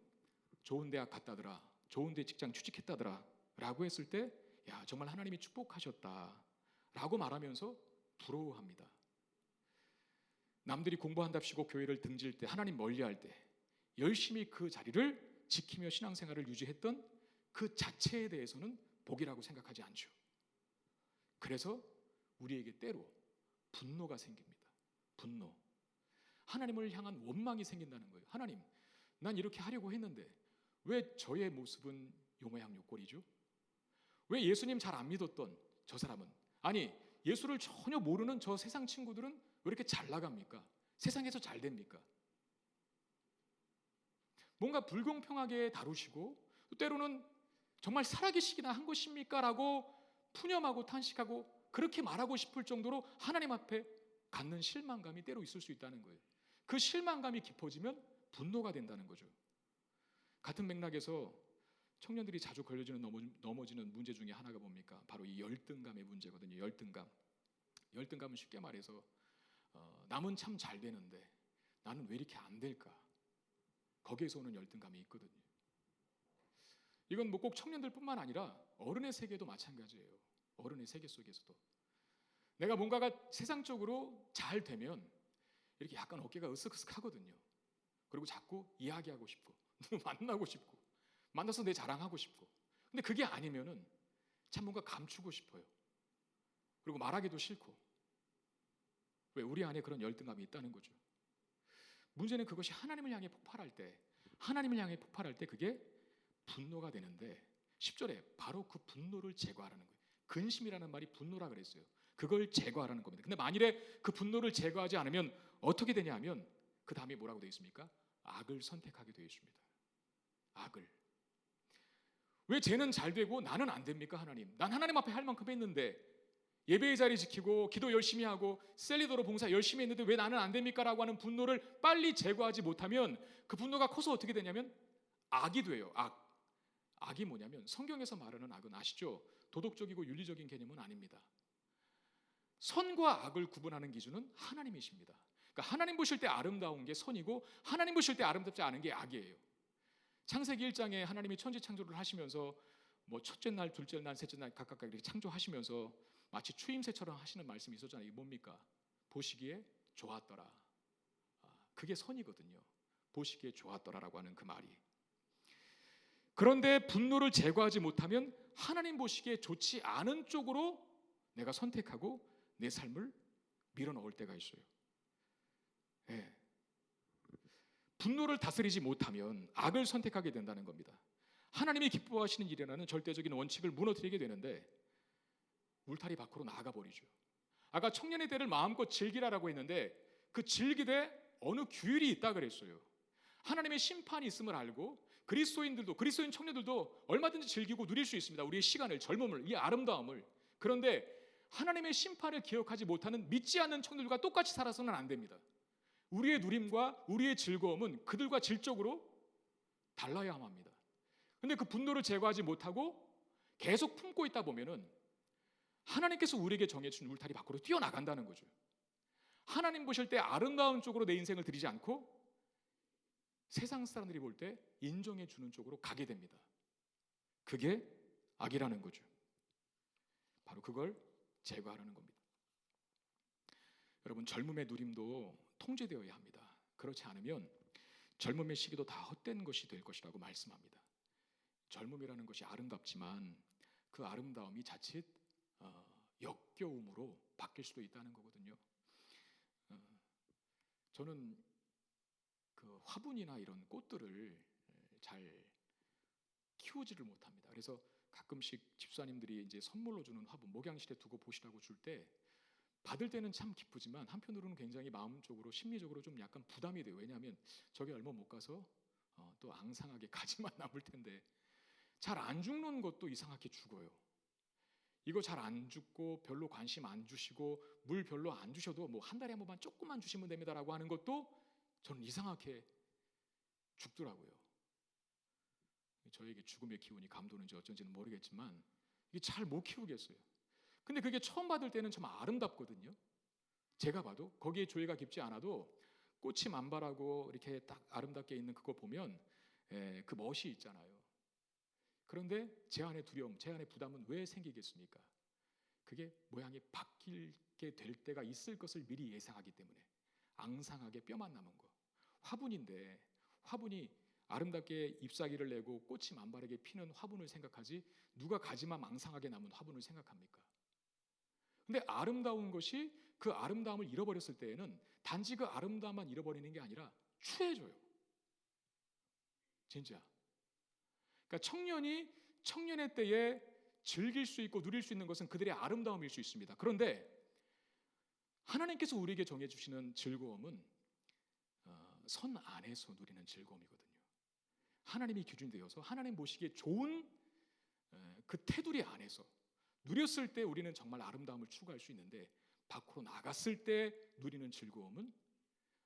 좋은 대학 갔다더라, 좋은 데 직장 취직했다더라 라고 했을 때 야, 정말 하나님이 축복하셨다 라고 말하면서 부러워합니다. 남들이 공부한답시고 교회를 등질 때, 하나님 멀리할 때 열심히 그 자리를 지키며 신앙생활을 유지했던 그 자체에 대해서는 복이라고 생각하지 않죠. 그래서 우리에게 때로 분노가 생깁니다. 분노. 하나님을 향한 원망이 생긴다는 거예요. 하나님, 난 이렇게 하려고 했는데 왜 저의 모습은 요모양요 꼴이죠? 왜 예수님 잘 안 믿었던 저 사람은, 아니 예수를 전혀 모르는 저 세상 친구들은 왜 이렇게 잘 나갑니까? 세상에서 잘 됩니까? 뭔가 불공평하게 다루시고 때로는 정말 살아계시기나 한 것입니까? 라고 푸념하고 탄식하고 그렇게 말하고 싶을 정도로 하나님 앞에 갖는 실망감이 때로 있을 수 있다는 거예요. 그 실망감이 깊어지면 분노가 된다는 거죠. 같은 맥락에서 청년들이 자주 걸려지는 넘어지는 문제 중에 하나가 뭡니까? 바로 이 열등감의 문제거든요. 열등감은 쉽게 말해서 남은 참 잘 되는데 나는 왜 이렇게 안 될까? 거기에서 오는 열등감이 있거든요. 이건 뭐 꼭 청년들뿐만 아니라 어른의 세계도 마찬가지예요. 어른의 세계 속에서도 내가 뭔가가 세상적으로 잘 되면 이렇게 약간 어깨가 으쓱으쓱하거든요. 그리고 자꾸 이야기하고 싶고 만나고 싶고 만나서 내 자랑하고 싶고, 근데 그게 아니면은 참 뭔가 감추고 싶어요. 그리고 말하기도 싫고. 왜? 우리 안에 그런 열등감이 있다는 거죠. 문제는 그것이 하나님을 향해 폭발할 때 그게 분노가 되는데 10절에 바로 그 분노를 제거하라는 거예요. 근심이라는 말이 분노라 그랬어요. 그걸 제거하라는 겁니다. 근데 만일에 그 분노를 제거하지 않으면 어떻게 되냐 하면 그 다음에 뭐라고 되어 있습니까? 악을 선택하게 되어 있습니다. 악을. 왜 쟤는 잘 되고 나는 안 됩니까? 하나님, 난 하나님 앞에 할 만큼 했는데, 예배의 자리 지키고 기도 열심히 하고 셀리더로 봉사 열심히 했는데 왜 나는 안 됩니까? 라고 하는 분노를 빨리 제거하지 못하면 그 분노가 커서 어떻게 되냐면 악이 돼요. 악이 뭐냐면 성경에서 말하는 악은 아시죠? 도덕적이고 윤리적인 개념은 아닙니다. 선과 악을 구분하는 기준은 하나님이십니다. 그러니까 하나님 보실 때 아름다운 게 선이고 하나님 보실 때 아름답지 않은 게 악이에요. 창세기 1장에 하나님이 천지 창조를 하시면서 뭐 첫째 날, 둘째 날, 셋째 날 각각 이렇게 창조하시면서 마치 추임새처럼 하시는 말씀이 있었잖아요. 이게 뭡니까? 보시기에 좋았더라. 그게 선이거든요. 보시기에 좋았더라라고 하는 그 말이. 그런데 분노를 제거하지 못하면 하나님 보시기에 좋지 않은 쪽으로 내가 선택하고 내 삶을 밀어넣을 때가 있어요. 네. 분노를 다스리지 못하면 악을 선택하게 된다는 겁니다. 하나님이 기뻐하시는 일이라는 절대적인 원칙을 무너뜨리게 되는데 울타리 밖으로 나가 버리죠. 아까 청년의 때를 마음껏 즐기라라고 했는데 그 즐기되 어느 규율이 있다 그랬어요. 하나님의 심판이 있음을 알고 그리스도인 청년들도 얼마든지 즐기고 누릴 수 있습니다. 우리의 시간을, 젊음을, 이 아름다움을. 그런데 하나님의 심판을 기억하지 못하는 믿지 않는 청년들과 똑같이 살아서는 안 됩니다. 우리의 누림과 우리의 즐거움은 그들과 질적으로 달라야 합니다. 근데 그 분노를 제거하지 못하고 계속 품고 있다 보면은 하나님께서 우리에게 정해주신 울타리 밖으로 뛰어나간다는 거죠. 하나님 보실 때 아름다운 쪽으로 내 인생을 들이지 않고 세상 사람들이 볼 때 인정해 주는 쪽으로 가게 됩니다. 그게 악이라는 거죠. 바로 그걸 제거하라는 겁니다. 여러분, 젊음의 누림도 통제되어야 합니다. 그렇지 않으면 젊음의 시기도 다 헛된 것이 될 것이라고 말씀합니다. 젊음이라는 것이 아름답지만 그 아름다움이 자칫 역겨움으로 바뀔 수도 있다는 거거든요. 저는 그 화분이나 이런 꽃들을 잘 키우지를 못합니다. 그래서 가끔씩 집사님들이 이제 선물로 주는 화분 목양실에 두고 보시라고 줄 때 받을 때는 참 기쁘지만 한편으로는 굉장히 마음적으로 심리적으로 좀 약간 부담이 돼요. 왜냐하면 저게 얼마 못 가서 또 앙상하게 가지만 남을 텐데 잘 안 죽는 것도 이상하게 죽어요. 이거 잘 안 죽고 별로 관심 안 주시고 물 별로 안 주셔도 뭐 한 달에 한 번만 조금만 주시면 됩니다라고 하는 것도 저는 이상하게 죽더라고요. 저에게 죽음의 기운이 감도는지 어쩐지는 모르겠지만 이게 잘 못 키우겠어요. 근데 그게 처음 받을 때는 참 아름답거든요. 제가 봐도 거기에 조예가 깊지 않아도 꽃이 만발하고 이렇게 딱 아름답게 있는 그거 보면 그 멋이 있잖아요. 그런데 제 안에 두려움, 제 안에 부담은 왜 생기겠습니까? 그게 모양이 바뀌게 될 때가 있을 것을 미리 예상하기 때문에. 앙상하게 뼈만 남은 거. 화분인데 화분이 아름답게 잎사귀를 내고 꽃이 만발하게 피는 화분을 생각하지 누가 가지만 앙상하게 남은 화분을 생각합니까? 근데 아름다운 것이 그 아름다움을 잃어버렸을 때에는 단지 그 아름다움만 잃어버리는 게 아니라 추해져요. 진짜. 그러니까 청년이 청년의 때에 즐길 수 있고 누릴 수 있는 것은 그들의 아름다움일 수 있습니다. 그런데 하나님께서 우리에게 정해주시는 즐거움은 선 안에서 누리는 즐거움이거든요. 하나님이 기준이 되어서 하나님 보시기에 좋은 그 테두리 안에서 누렸을 때 우리는 정말 아름다움을 추구할 수 있는데 밖으로 나갔을 때 누리는 즐거움은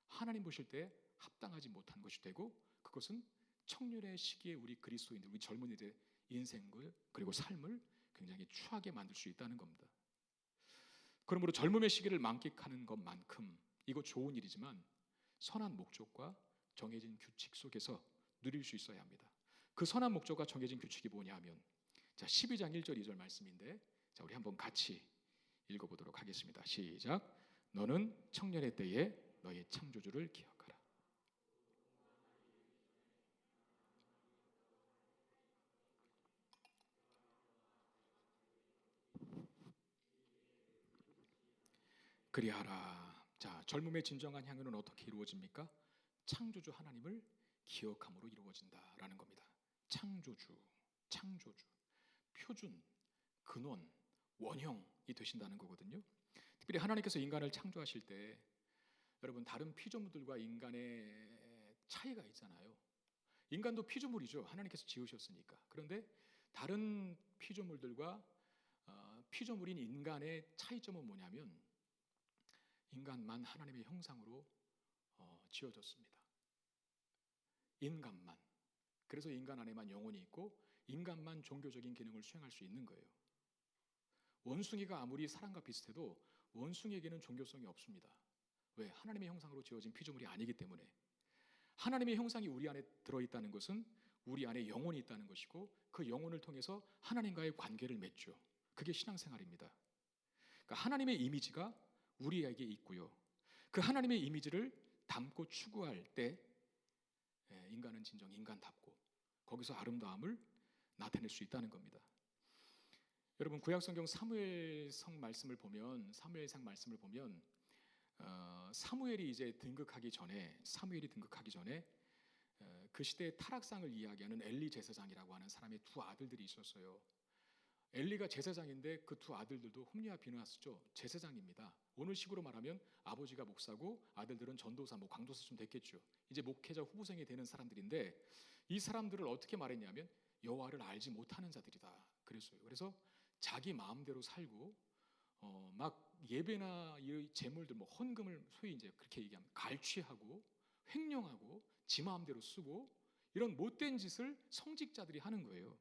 하나님 보실 때 합당하지 못한 것이 되고 그것은 청년의 시기에 우리 그리스도인들, 우리 젊은이들의 인생을 그리고 삶을 굉장히 추하게 만들 수 있다는 겁니다. 그러므로 젊음의 시기를 만끽하는 것만큼 이거 좋은 일이지만 선한 목적과 정해진 규칙 속에서 누릴 수 있어야 합니다. 그 선한 목적과 정해진 규칙이 뭐냐 하면 자 12장 1절 2절 말씀인데 자 우리 한번 같이 읽어보도록 하겠습니다. 시작. 너는 청년의 때에 너의 창조주를 기억하라. 그리하라. 자, 젊음의 진정한 향유는 어떻게 이루어집니까? 창조주 하나님을 기억함으로 이루어진다라는 겁니다. 창조주, 표준, 근원, 원형이 되신다는 거거든요. 특별히 하나님께서 인간을 창조하실 때 여러분 다른 피조물들과 인간의 차이가 있잖아요. 인간도 피조물이죠. 하나님께서 지으셨으니까. 그런데 다른 피조물들과 피조물인 인간의 차이점은 뭐냐면 인간만 하나님의 형상으로 지어졌습니다. 인간만. 그래서 인간 안에만 영혼이 있고 인간만 종교적인 기능을 수행할 수 있는 거예요. 원숭이가 아무리 사람과 비슷해도 원숭이에게는 종교성이 없습니다. 왜? 하나님의 형상으로 지어진 피조물이 아니기 때문에. 하나님의 형상이 우리 안에 들어있다는 것은 우리 안에 영혼이 있다는 것이고 그 영혼을 통해서 하나님과의 관계를 맺죠. 그게 신앙생활입니다. 그러니까 하나님의 이미지가 우리에게 있고요. 그 하나님의 이미지를 담고 추구할 때 인간은 진정 인간답고 거기서 아름다움을 나타낼 수 있다는 겁니다. 여러분 구약성경 사무엘상 말씀을 보면 사무엘이 이제 등극하기 전에 그 시대의 타락상을 이야기하는 엘리 제사장이라고 하는 사람의 두 아들들이 있었어요. 엘리가 제사장인데 그 두 아들들도 홈리와 비느하스죠. 제사장입니다. 오늘 식으로 말하면 아버지가 목사고 아들들은 전도사, 강도사쯤 됐겠죠. 이제 목회자 후보생이 되는 사람들인데 이 사람들을 어떻게 말했냐면 여호와를 알지 못하는 자들이다 그랬어요. 그래서 자기 마음대로 살고 막 예배나 이 재물들 헌금을 소위 이제 그렇게 얘기하면 갈취하고 횡령하고 지 마음대로 쓰고 이런 못된 짓을 성직자들이 하는 거예요.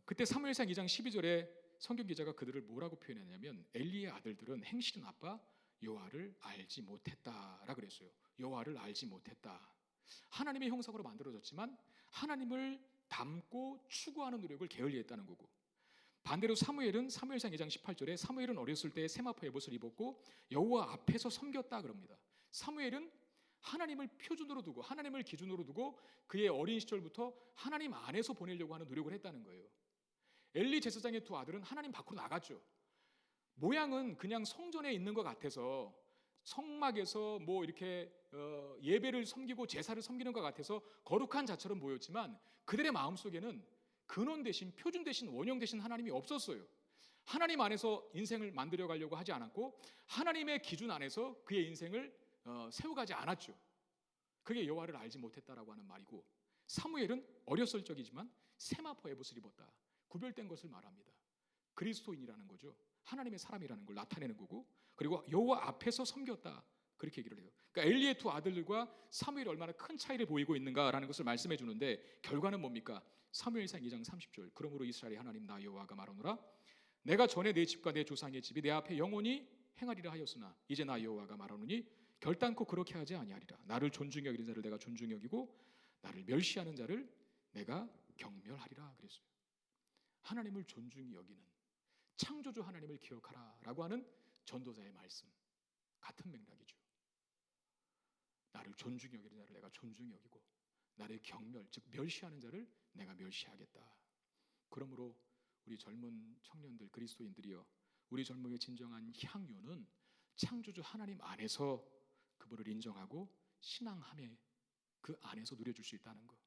그때 사무엘상 2장 12절에 성경 기자가 그들을 뭐라고 표현했냐면 엘리의 아들들은 행실은 아빠 여호와를 알지 못했다라 그랬어요. 여호와를 알지 못했다. 하나님의 형상으로 만들어졌지만 하나님을 닮고 추구하는 노력을 게을리했다는 거고, 반대로 사무엘은 사무엘상 2장 18절에 사무엘은 어렸을 때 세마포 에봇을 입었고 여호와 앞에서 섬겼다 그럽니다. 사무엘은 하나님을 표준으로 두고 하나님을 기준으로 두고 그의 어린 시절부터 하나님 안에서 보내려고 하는 노력을 했다는 거예요. 엘리 제사장의 두 아들은 하나님 밖으로 나갔죠. 모양은 그냥 성전에 있는 것 같아서 성막에서 뭐 이렇게 예배를 섬기고 제사를 섬기는 것 같아서 거룩한 자처럼 보였지만 그들의 마음속에는 근원 대신 표준 대신 원형 대신 하나님이 없었어요. 하나님 안에서 인생을 만들어 가려고 하지 않았고 하나님의 기준 안에서 그의 인생을 세워가지 않았죠. 그게 여호와를 알지 못했다라고 하는 말이고, 사무엘은 어렸을 적이지만 세마포 에봇을 입었다. 구별된 것을 말합니다. 그리스도인이라는 거죠. 하나님의 사람이라는 걸 나타내는 거고, 그리고 여호와 앞에서 섬겼다 그렇게 얘기를 해요. 그러니까 엘리의 두 아들들과 사무엘이 얼마나 큰 차이를 보이고 있는가라는 것을 말씀해 주는데 결과는 뭡니까? 사무엘상 2장 30절 그러므로 이스라엘의 하나님 나 여호와가 말하노라 내가 전에 내 집과 내 조상의 집이 내 앞에 영원히 행하리라 하였으나 이제 나 여호와가 말하노니 결단코 그렇게 하지 아니하리라. 나를 존중히 여기는 자를 내가 존중히 여기고 나를 멸시하는 자를 내가 경멸하리라 그랬어요. 하나님을 존중히 여기는, 창조주 하나님을 기억하라라고 하는 전도자의 말씀 같은 맥락이죠. 나를 존중히 여기는 자를 내가 존중히 여기고 나를 경멸, 즉 멸시하는 자를 내가 멸시하겠다. 그러므로 우리 젊은 청년들 그리스도인들이여, 우리 젊음의 진정한 향유는 창조주 하나님 안에서 그분을 인정하고 신앙함에 그 안에서 누려줄 수 있다는 것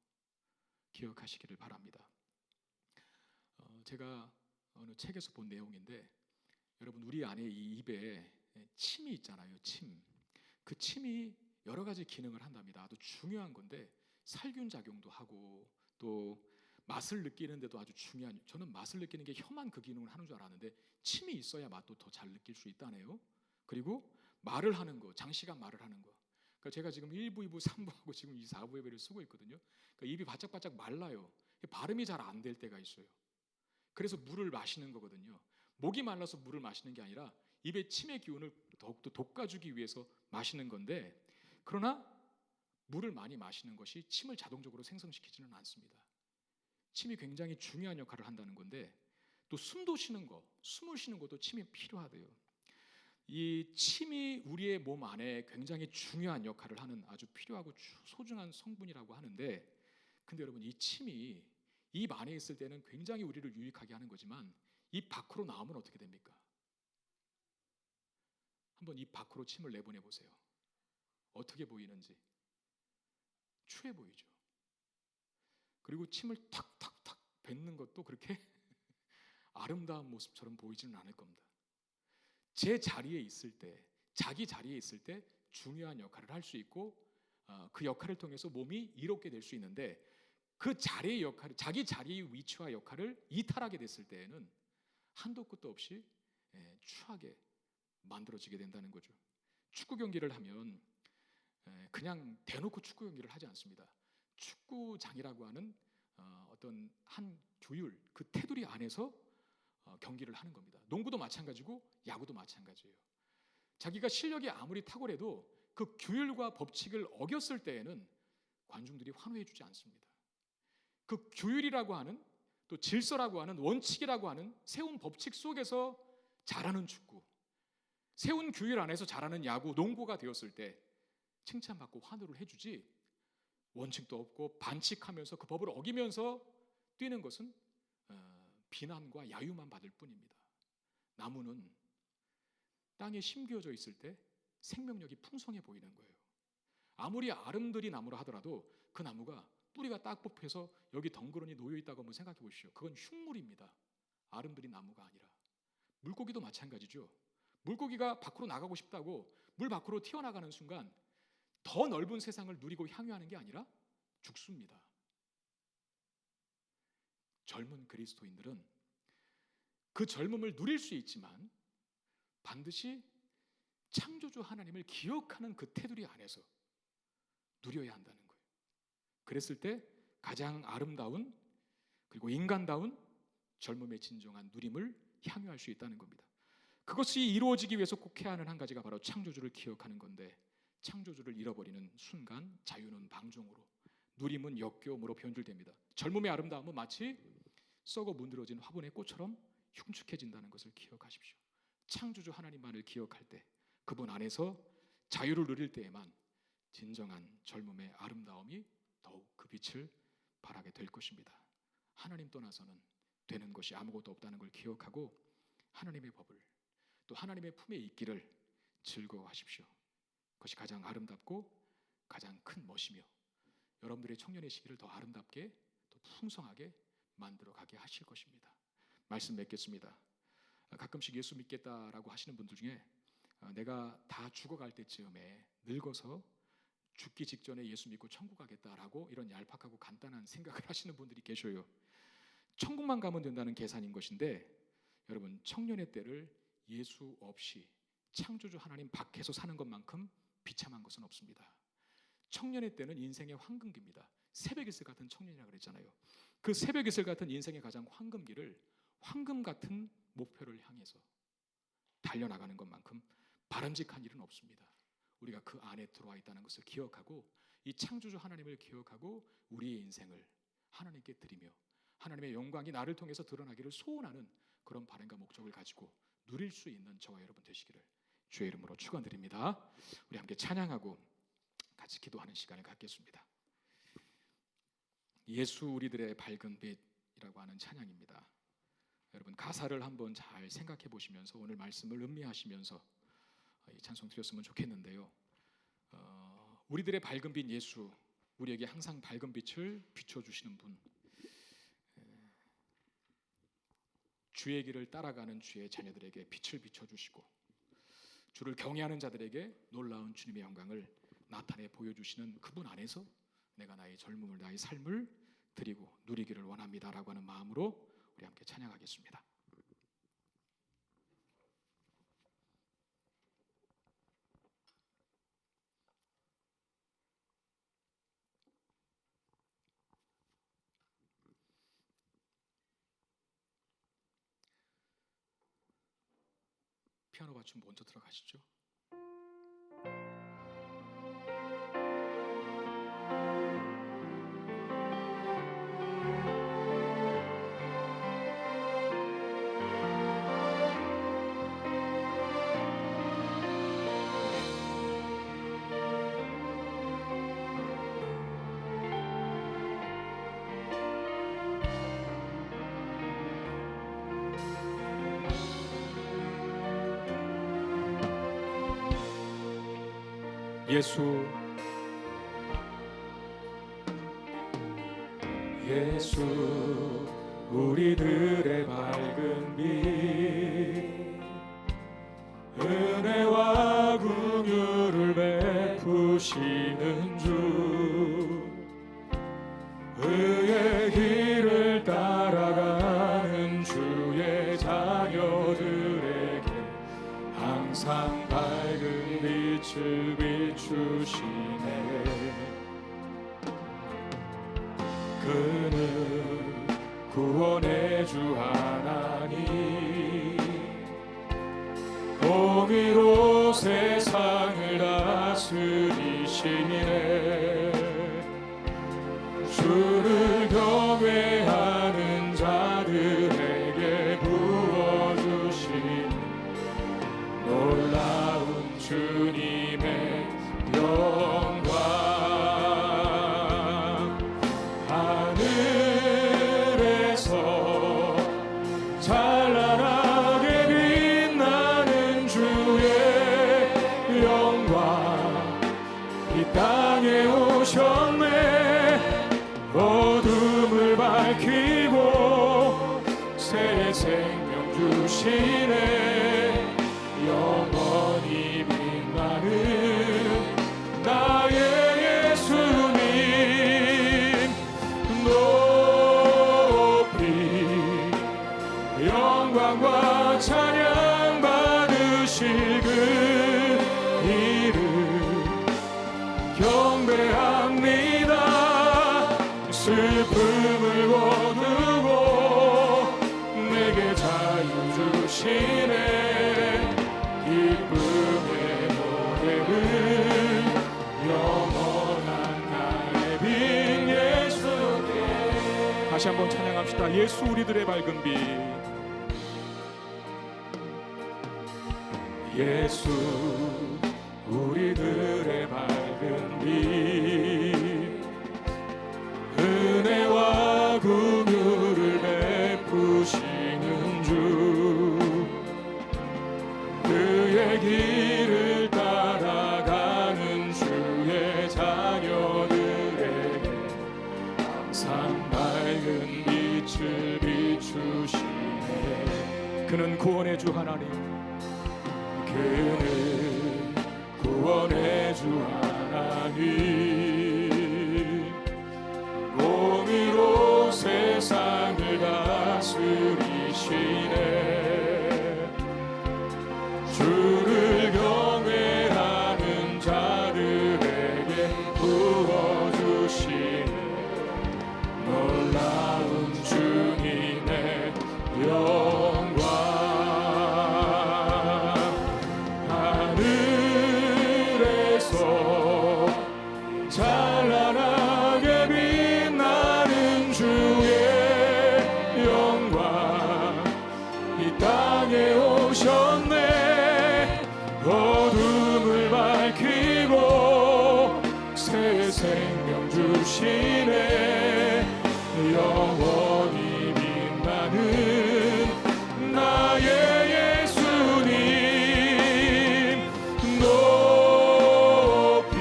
기억하시기를 바랍니다. 제가 어느 책에서 본 내용인데, 여러분 우리 안에 이 입에 침이 있잖아요. 침. 그 침이 여러 가지 기능을 한답니다. 아주 중요한 건데 살균 작용도 하고 또 맛을 느끼는데도 아주 중요한, 저는 맛을 느끼는 게 혀만 그 기능을 하는 줄 알았는데 침이 있어야 맛도 더 잘 느낄 수 있다네요. 그리고 말을 하는 거, 장시간 말을 하는 거. 그러니까 제가 지금 1부, 2부, 3부하고 지금 이 4부 예배를 쓰고 있거든요. 그러니까 입이 바짝바짝 말라요. 발음이 잘 안 될 때가 있어요. 그래서 물을 마시는 거거든요. 목이 말라서 물을 마시는 게 아니라 입에 침의 기운을 더욱더 돋궈주기 위해서 마시는 건데, 그러나 물을 많이 마시는 것이 침을 자동적으로 생성시키지는 않습니다. 침이 굉장히 중요한 역할을 한다는 건데, 또 숨도 쉬는 거, 숨을 쉬는 것도 침이 필요하대요. 이 침이 우리의 몸 안에 굉장히 중요한 역할을 하는 아주 필요하고 소중한 성분이라고 하는데, 근데 여러분 이 침이 입 안에 있을 때는 굉장히 우리를 유익하게 하는 거지만 입 밖으로 나오면 어떻게 됩니까? 한번 입 밖으로 침을 내보내 보세요. 어떻게 보이는지. 추해 보이죠. 그리고 침을 탁탁탁 뱉는 것도 그렇게 아름다운 모습처럼 보이지는 않을 겁니다. 제 자리에 있을 때, 자기 자리에 있을 때 중요한 역할을 할 수 있고 그 역할을 통해서 몸이 이롭게 될 수 있는데, 그 자리의 역할, 자기 자리의 위치와 역할을 이탈하게 됐을 때에는 한도 끝도 없이 추하게 만들어지게 된다는 거죠. 축구 경기를 하면 그냥 대놓고 축구 경기를 하지 않습니다. 축구장이라고 하는 어떤 한 규율, 그 테두리 안에서 경기를 하는 겁니다. 농구도 마찬가지고 야구도 마찬가지예요. 자기가 실력이 아무리 탁월해도 그 규율과 법칙을 어겼을 때에는 관중들이 환호해 주지 않습니다. 그 규율이라고 하는, 또 질서라고 하는, 원칙이라고 하는 세운 법칙 속에서 잘하는 축구, 세운 규율 안에서 잘하는 야구, 농구가 되었을 때 칭찬받고 환호를 해주지, 원칙도 없고 반칙하면서 그 법을 어기면서 뛰는 것은 비난과 야유만 받을 뿐입니다. 나무는 땅에 심겨져 있을 때 생명력이 풍성해 보이는 거예요. 아무리 아름드리 나무라 하더라도 그 나무가 뿌리가 딱 뽑혀서 여기 덩그러니 놓여 있다고 한번 생각해 보십시오. 그건 흉물입니다. 아름드리 나무가 아니라. 물고기도 마찬가지죠. 물고기가 밖으로 나가고 싶다고 물 밖으로 튀어나가는 순간 더 넓은 세상을 누리고 향유하는 게 아니라 죽습니다. 젊은 그리스도인들은 그 젊음을 누릴 수 있지만 반드시 창조주 하나님을 기억하는 그 테두리 안에서 누려야 한다는 거예요. 그랬을 때 가장 아름다운 그리고 인간다운 젊음의 진정한 누림을 향유할 수 있다는 겁니다. 그것이 이루어지기 위해서 꼭 해야 하는 한 가지가 바로 창조주를 기억하는 건데, 창조주를 잃어버리는 순간 자유는 방종으로, 누림은 역겨움으로 변질됩니다. 젊음의 아름다움은 마치 썩어 문드러진 화분의 꽃처럼 흉측해진다는 것을 기억하십시오. 창조주 하나님만을 기억할 때, 그분 안에서 자유를 누릴 때에만 진정한 젊음의 아름다움이 더욱 그 빛을 발하게 될 것입니다. 하나님 떠나서는 되는 것이 아무것도 없다는 걸 기억하고 하나님의 법을, 또 하나님의 품에 있기를 즐거워하십시오. 그것이 가장 아름답고 가장 큰 멋이며 여러분들의 청년의 시기를 더 아름답게, 더 풍성하게 만들어 가게 하실 것입니다. 말씀 맺겠습니다. 가끔씩 예수 믿겠다라고 하시는 분들 중에 내가 다 죽어갈 때쯤에 늙어서 죽기 직전에 예수 믿고 천국 가겠다라고 이런 얄팍하고 간단한 생각을 하시는 분들이 계셔요. 천국만 가면 된다는 계산인 것인데, 여러분, 청년의 때를 예수 없이 창조주 하나님 밖에서 사는 것만큼 비참한 것은 없습니다. 청년의 때는 인생의 황금기입니다. 새벽이슬 같은 청년이라고 그랬잖아요. 그 새벽이슬 같은 인생의 가장 황금기를 황금 같은 목표를 향해서 달려나가는 것만큼 바람직한 일은 없습니다. 우리가 그 안에 들어와 있다는 것을 기억하고, 이 창조주 하나님을 기억하고 우리의 인생을 하나님께 드리며 하나님의 영광이 나를 통해서 드러나기를 소원하는 그런 바람과 목적을 가지고 누릴 수 있는 저와 여러분 되시기를 주의 이름으로 축원드립니다. 우리 함께 찬양하고 같이 기도하는 시간을 갖겠습니다. 예수 우리들의 밝은 빛이라고 하는 찬양입니다. 여러분, 가사를 한번 잘 생각해 보시면서 오늘 말씀을 음미하시면서 이 찬송 드렸으면 좋겠는데요. 우리들의 밝은 빛 예수, 우리에게 항상 밝은 빛을 비춰주시는 분, 주의 길을 따라가는 주의 자녀들에게 빛을 비춰주시고 주를 경외하는 자들에게 놀라운 주님의 영광을 나타내 보여주시는 그분 안에서 내가 나의 젊음을, 나의 삶을 드리고 누리기를 원합니다라고 하는 마음으로 우리 함께 찬양하겠습니다. 피아노 받침 먼저 들어가시죠. 예수, 예수, 우리들의 밝은 빛, 은혜와 긍휼을 베푸시는 주, 의의 길을 따라가는 주의 자녀들에게 항상 밝은 빛을 비추시네. 그는 구원의 주 하나님, 공의로 세상을 다스리시네. 주를 경외하는 자들에게 부어주신 놀라운 주님의 영광, 하늘에서 찬란하게 빛나는 주의 영광 이 땅에 오셨네. 어둠을 밝히고 새 생명 주시네. 영원히 빛나는 나의 예수님, 높이 영광과 찬양 받으실 그 이름 경배합니다. 슬픔을 거두고 내게 자유 주시네. 기쁨의 노래를 영원한 나의 빈 예수께. 다시 한번 찬양합시다. 예수 우리들의 밝은 빛. 예수 우리들의 밝은 빛. 은혜와 긍휼을 베푸시는 주. 그의 길을 따라가는 주의 자녀들에게 항상 밝은 빛을 비추시네. 그는 구원의 주 하나님. 그는 구원의 주 하나님. 공의로 세상을 다스리시네. 주를 경외하는 자들에게 부어주시네. 놀라운 주님의 영광. 하늘에서 찬란하게 빛나는 주의 영광. 이 땅에 오셨네. 어둠을 밝히고 새 생명 주시네. 영원히 빛나는 나의 예수님. 높이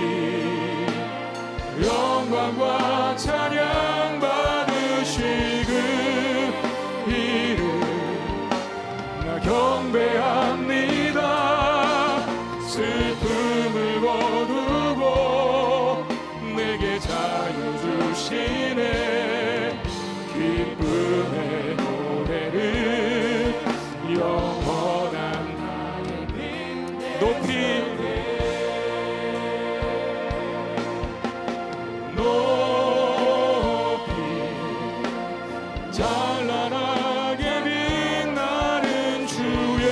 영광과 찬양 받으실 그 이름 나 경배합니다. 슬픔을 거두고 내게 자유 주시네. 기쁨의 노래를 영원한 나의 빛. 높이 높이 찬란하게 빛나는 주의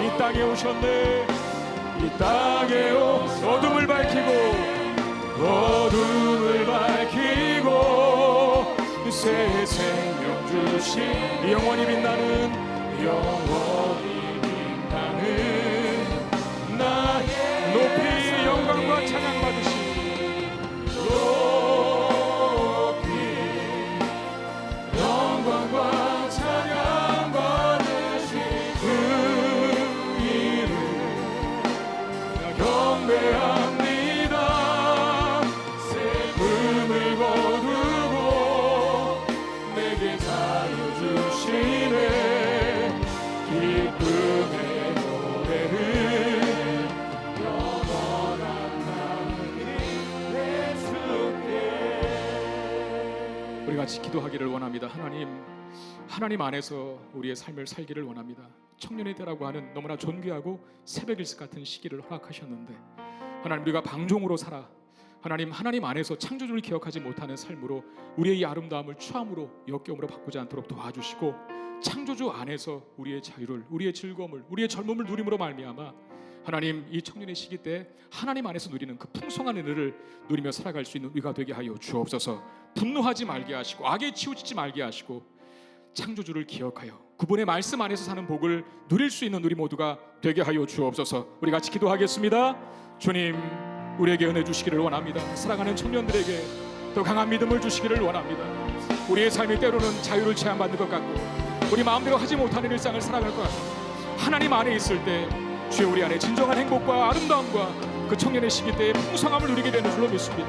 이 땅에 오셨네. 이 땅에 어둠을 밝히고 어둠을 밝히고 새 생명 주신 영원히 빛나는 영원히 빛나는 나의 높이 영광과 찬양 받으시. 높이 영광과 찬양 받으시 그 이름 경배합니다. 슬픔을 거두고 내게 자유 주시네. 기쁨의 노래를 영원한 나의 예수께. 우리 같이 기도하기를 원합니다. 하나님 안에서 우리의 삶을 살기를 원합니다. 청년의 때라고 하는 너무나 존귀하고 새벽 일찍 같은 시기를 허락하셨는데 하나님, 우리가 방종으로 살아 하나님 안에서 창조주를 기억하지 못하는 삶으로 우리의 이 아름다움을 추함으로 역겨움으로 바꾸지 않도록 도와주시고, 창조주 안에서 우리의 자유를, 우리의 즐거움을, 우리의 젊음을 누림으로 말미암아 하나님 이 청년의 시기 때 하나님 안에서 누리는 그 풍성한 은혜를 누리며 살아갈 수 있는 우리가 되게 하여 주옵소서. 분노하지 말게 하시고 악에 치우치지 말게 하시고 창조주를 기억하여 그분의 말씀 안에서 사는 복을 누릴 수 있는 우리 모두가 되게 하여 주옵소서. 우리 같이 기도하겠습니다. 주님, 우리에게 은혜 주시기를 원합니다. 사랑하는 청년들에게 더 강한 믿음을 주시기를 원합니다. 우리의 삶이 때로는 자유를 제한받는 것 같고 우리 마음대로 하지 못하는 일상을 살아갈 것 같고, 하나님 안에 있을 때 주여 우리 안에 진정한 행복과 아름다움과 그 청년의 시기 때의 풍성함을 누리게 되는 줄로 믿습니다.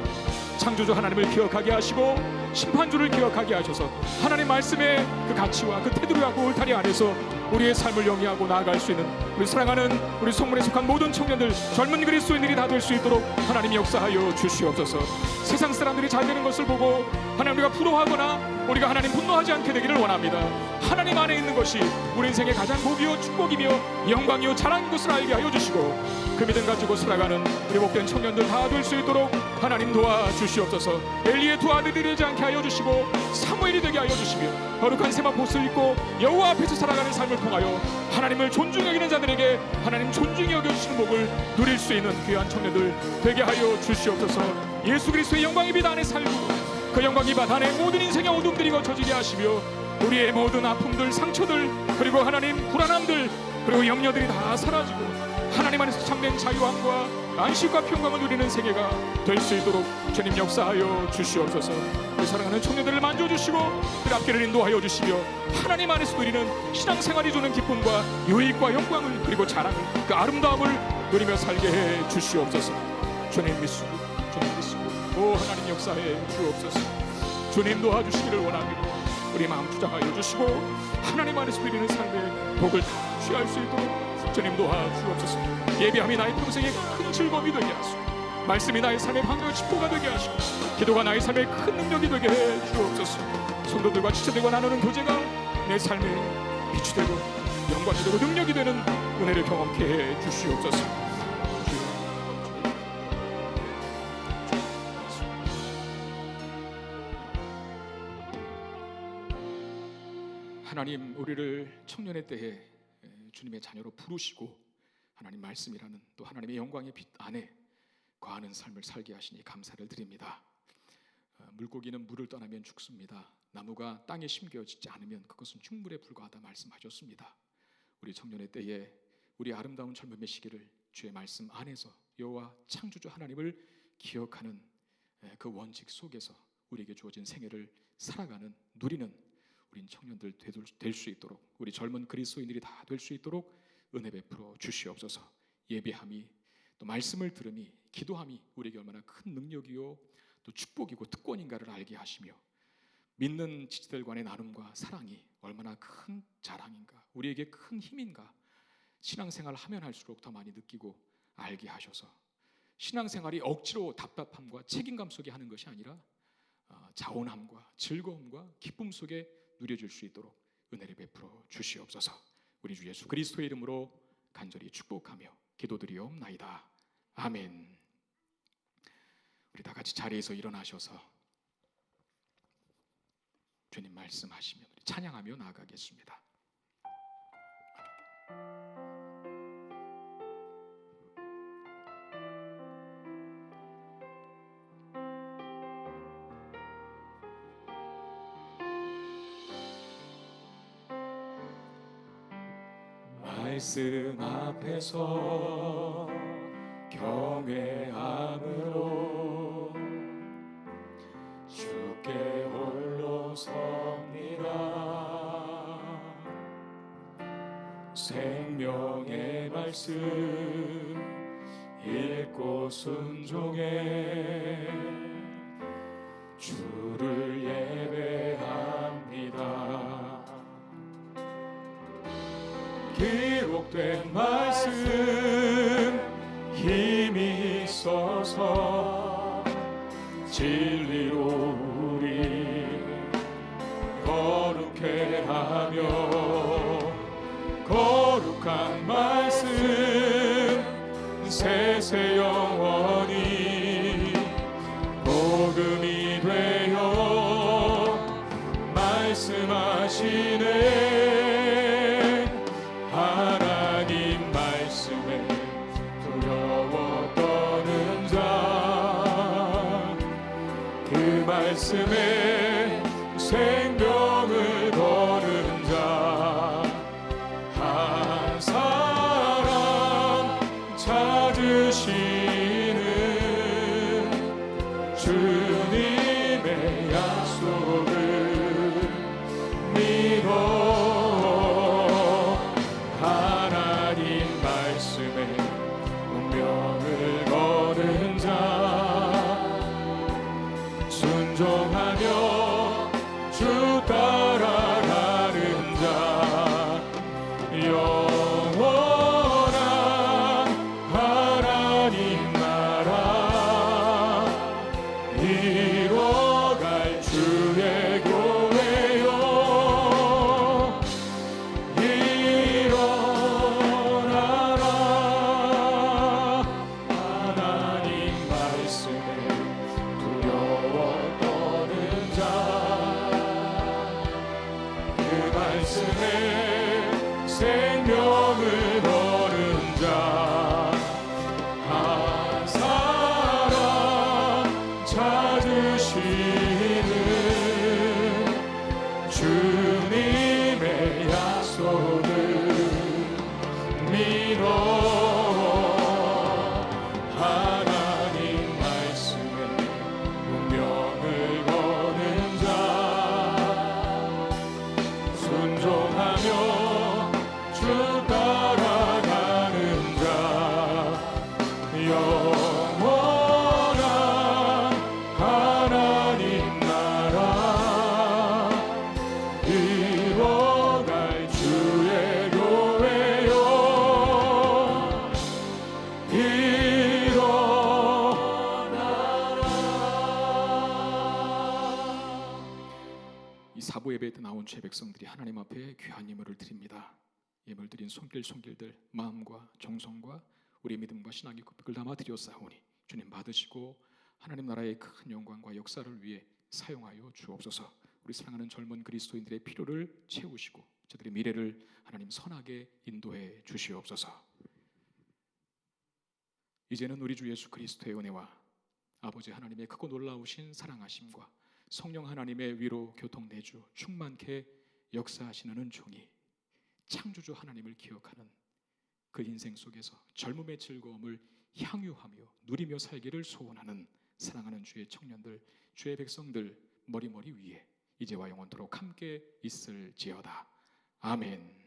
창조주 하나님을 기억하게 하시고 심판주를 기억하게 하셔서 하나님 말씀의 그 가치와 그 테두리와 그 울타리 안에서 우리의 삶을 영위하고 나아갈 수 있는 우리 사랑하는 우리 성문에 속한 모든 청년들, 젊은 그리스도인들이 다 될 수 있도록 하나님 역사하여 주시옵소서. 세상 사람들이 잘 되는 것을 보고 하나님 우리가 부러워하거나 우리가 하나님 분노하지 않게 되기를 원합니다. 하나님 안에 있는 것이 우리 인생의 가장 복이요 축복이며 영광이요 자랑인 것을 알게 하여 주시고 그 믿음 가지고 살아가는 우리 복된 청년들 다 될 수 있도록 하나님 도와주시옵소서. 엘리의 두 아들이 되지 않게 하여 주시고 사무엘이 되게 하여 주시며 거룩한 세마포 옷을 입고 여호와 앞에서 살아가는 삶을 통하여 하나님을 존중히 여기는 자들에게 하나님 존중히 여겨주시는 복을 누릴 수 있는 귀한 청년들 되게 하여 주시옵소서. 예수 그리스도의 영광의 빛 안에 살고 그 영광의 빛 안에 모든 인생의 어둠들이 거쳐지게 하시며 우리의 모든 아픔들 상처들 그리고 하나님 불안함들 그리고 염려들이 다 사라지고 하나님 안에서 참된 자유함과 안식과 평강을 누리는 세계가 될 수 있도록 주님 역사하여 주시옵소서. 우리 사랑하는 청년들을 만져주시고 그 앞길을 인도하여 주시며 하나님 안에서 누리는 신앙생활이 주는 기쁨과 유익과 영광을 그리고 자랑을 그 아름다움을 누리며 살게 해 주시옵소서. 주님 믿습니다. 주님 믿습니다. 오 하나님 역사해 주옵소서. 주님 도와주시기를 원합니다. 우리 마음 주장하여 주시고 하나님 안에서 누리는 삶의 복을 다 취할 수 있도록 주님 도와주옵소서. 예배함이 나의 평생의 큰 즐거움이 되게 하시고 말씀이 나의 삶의 방향의 지표가 되게 하시고 기도가 나의 삶의 큰 능력이 되게 해 주옵소서. 성도들과 지체들과 나누는 교제가 내 삶의 빛이 되고 영광이 되고 능력이 되는 은혜를 경험케 해 주시옵소서. 하나님 우리를 청년의 때에 주님의 자녀로 부르시고 하나님 말씀이라는 또 하나님의 영광의 빛 안에 거하는 삶을 살게 하시니 감사를 드립니다. 물고기는 물을 떠나면 죽습니다. 나무가 땅에 심겨지지 않으면 그것은 충물에 불과하다 말씀하셨습니다. 우리 청년의 때에 우리 아름다운 젊음의 시기를 주의 말씀 안에서 여호와 창조주 하나님을 기억하는 그 원칙 속에서 우리에게 주어진 생애를 살아가는 누리는 우린 청년들 될 수 있도록 우리 젊은 그리스도인들이 다 될 수 있도록 은혜 베풀어 주시옵소서. 예배함이 또 말씀을 들음이 기도함이 우리에게 얼마나 큰 능력이요 또 축복이고 특권인가를 알게 하시며 믿는 지체들 간의 나눔과 사랑이 얼마나 큰 자랑인가 우리에게 큰 힘인가 신앙생활을 하면 할수록 더 많이 느끼고 알게 하셔서 신앙생활이 억지로 답답함과 책임감 속에 하는 것이 아니라 자원함과 즐거움과 기쁨 속에 누려질 수 있도록 은혜를 베풀어 주시옵소서. 우리 주 예수 그리스도의 이름으로 간절히 축복하며 기도드리옵나이다. 아멘. 우리 다 같이 자리에서 일어나셔서 주님 말씀하시면 우리 찬양하며 나아가겠습니다. 말씀 앞에서 경외함으로 주께 홀로 섭니다. 생명의 말씀 읽고 순종해 주를 예배합니다. 기록된 말씀 힘이 있어서 진리로 우리 거룩해 하며 거룩한 말씀 세세 영원히 복음이 되어 말씀하시네. 하나님 말씀에 두려워 떠는 자 그 말씀에 생명을 거는 자 한 사람 찾으시는 주님의 약속을 믿어 하나님 말씀에 운명을 거는 자 순종하며 주 따라가는 자 영원한 하나님 나라 이뤄갈 주의 교회요 말씀에 생명을 거는 자 한 사람 찾으시는 주님의 약속을 믿어 하나님 말씀에 운명을 거는 자 순종하며 주 따라가는 자 영원한 하나님 나라 이뤄갈 주의 교회요 이 사부 예배에 나온 주의 백성들이 하나님 앞에 귀한 예물을 드립니다. 예물 드린 손길들 마음과 정성과 우리의 믿음과 신앙의 고백을 담아 드렸사오니 주님 받으시고 하나님 나라의 큰 영광과 역사를 위해 사용하여 주옵소서. 우리 사랑하는 젊은 그리스도인들의 필요를 채우시고 저들의 미래를 하나님 선하게 인도해 주시옵소서. 이제는 우리 주 예수 그리스도의 은혜와 아버지 하나님의 크고 놀라우신 사랑하심과 성령 하나님의 위로 교통 내주 충만케 역사하시는 은총이 창조주 하나님을 기억하는 그 인생 속에서 젊음의 즐거움을 향유하며 누리며 살기를 소원하는 사랑하는 주의 청년들, 주의 백성들 머리머리 위에 이제와 영원토록 함께 있을지어다. 아멘.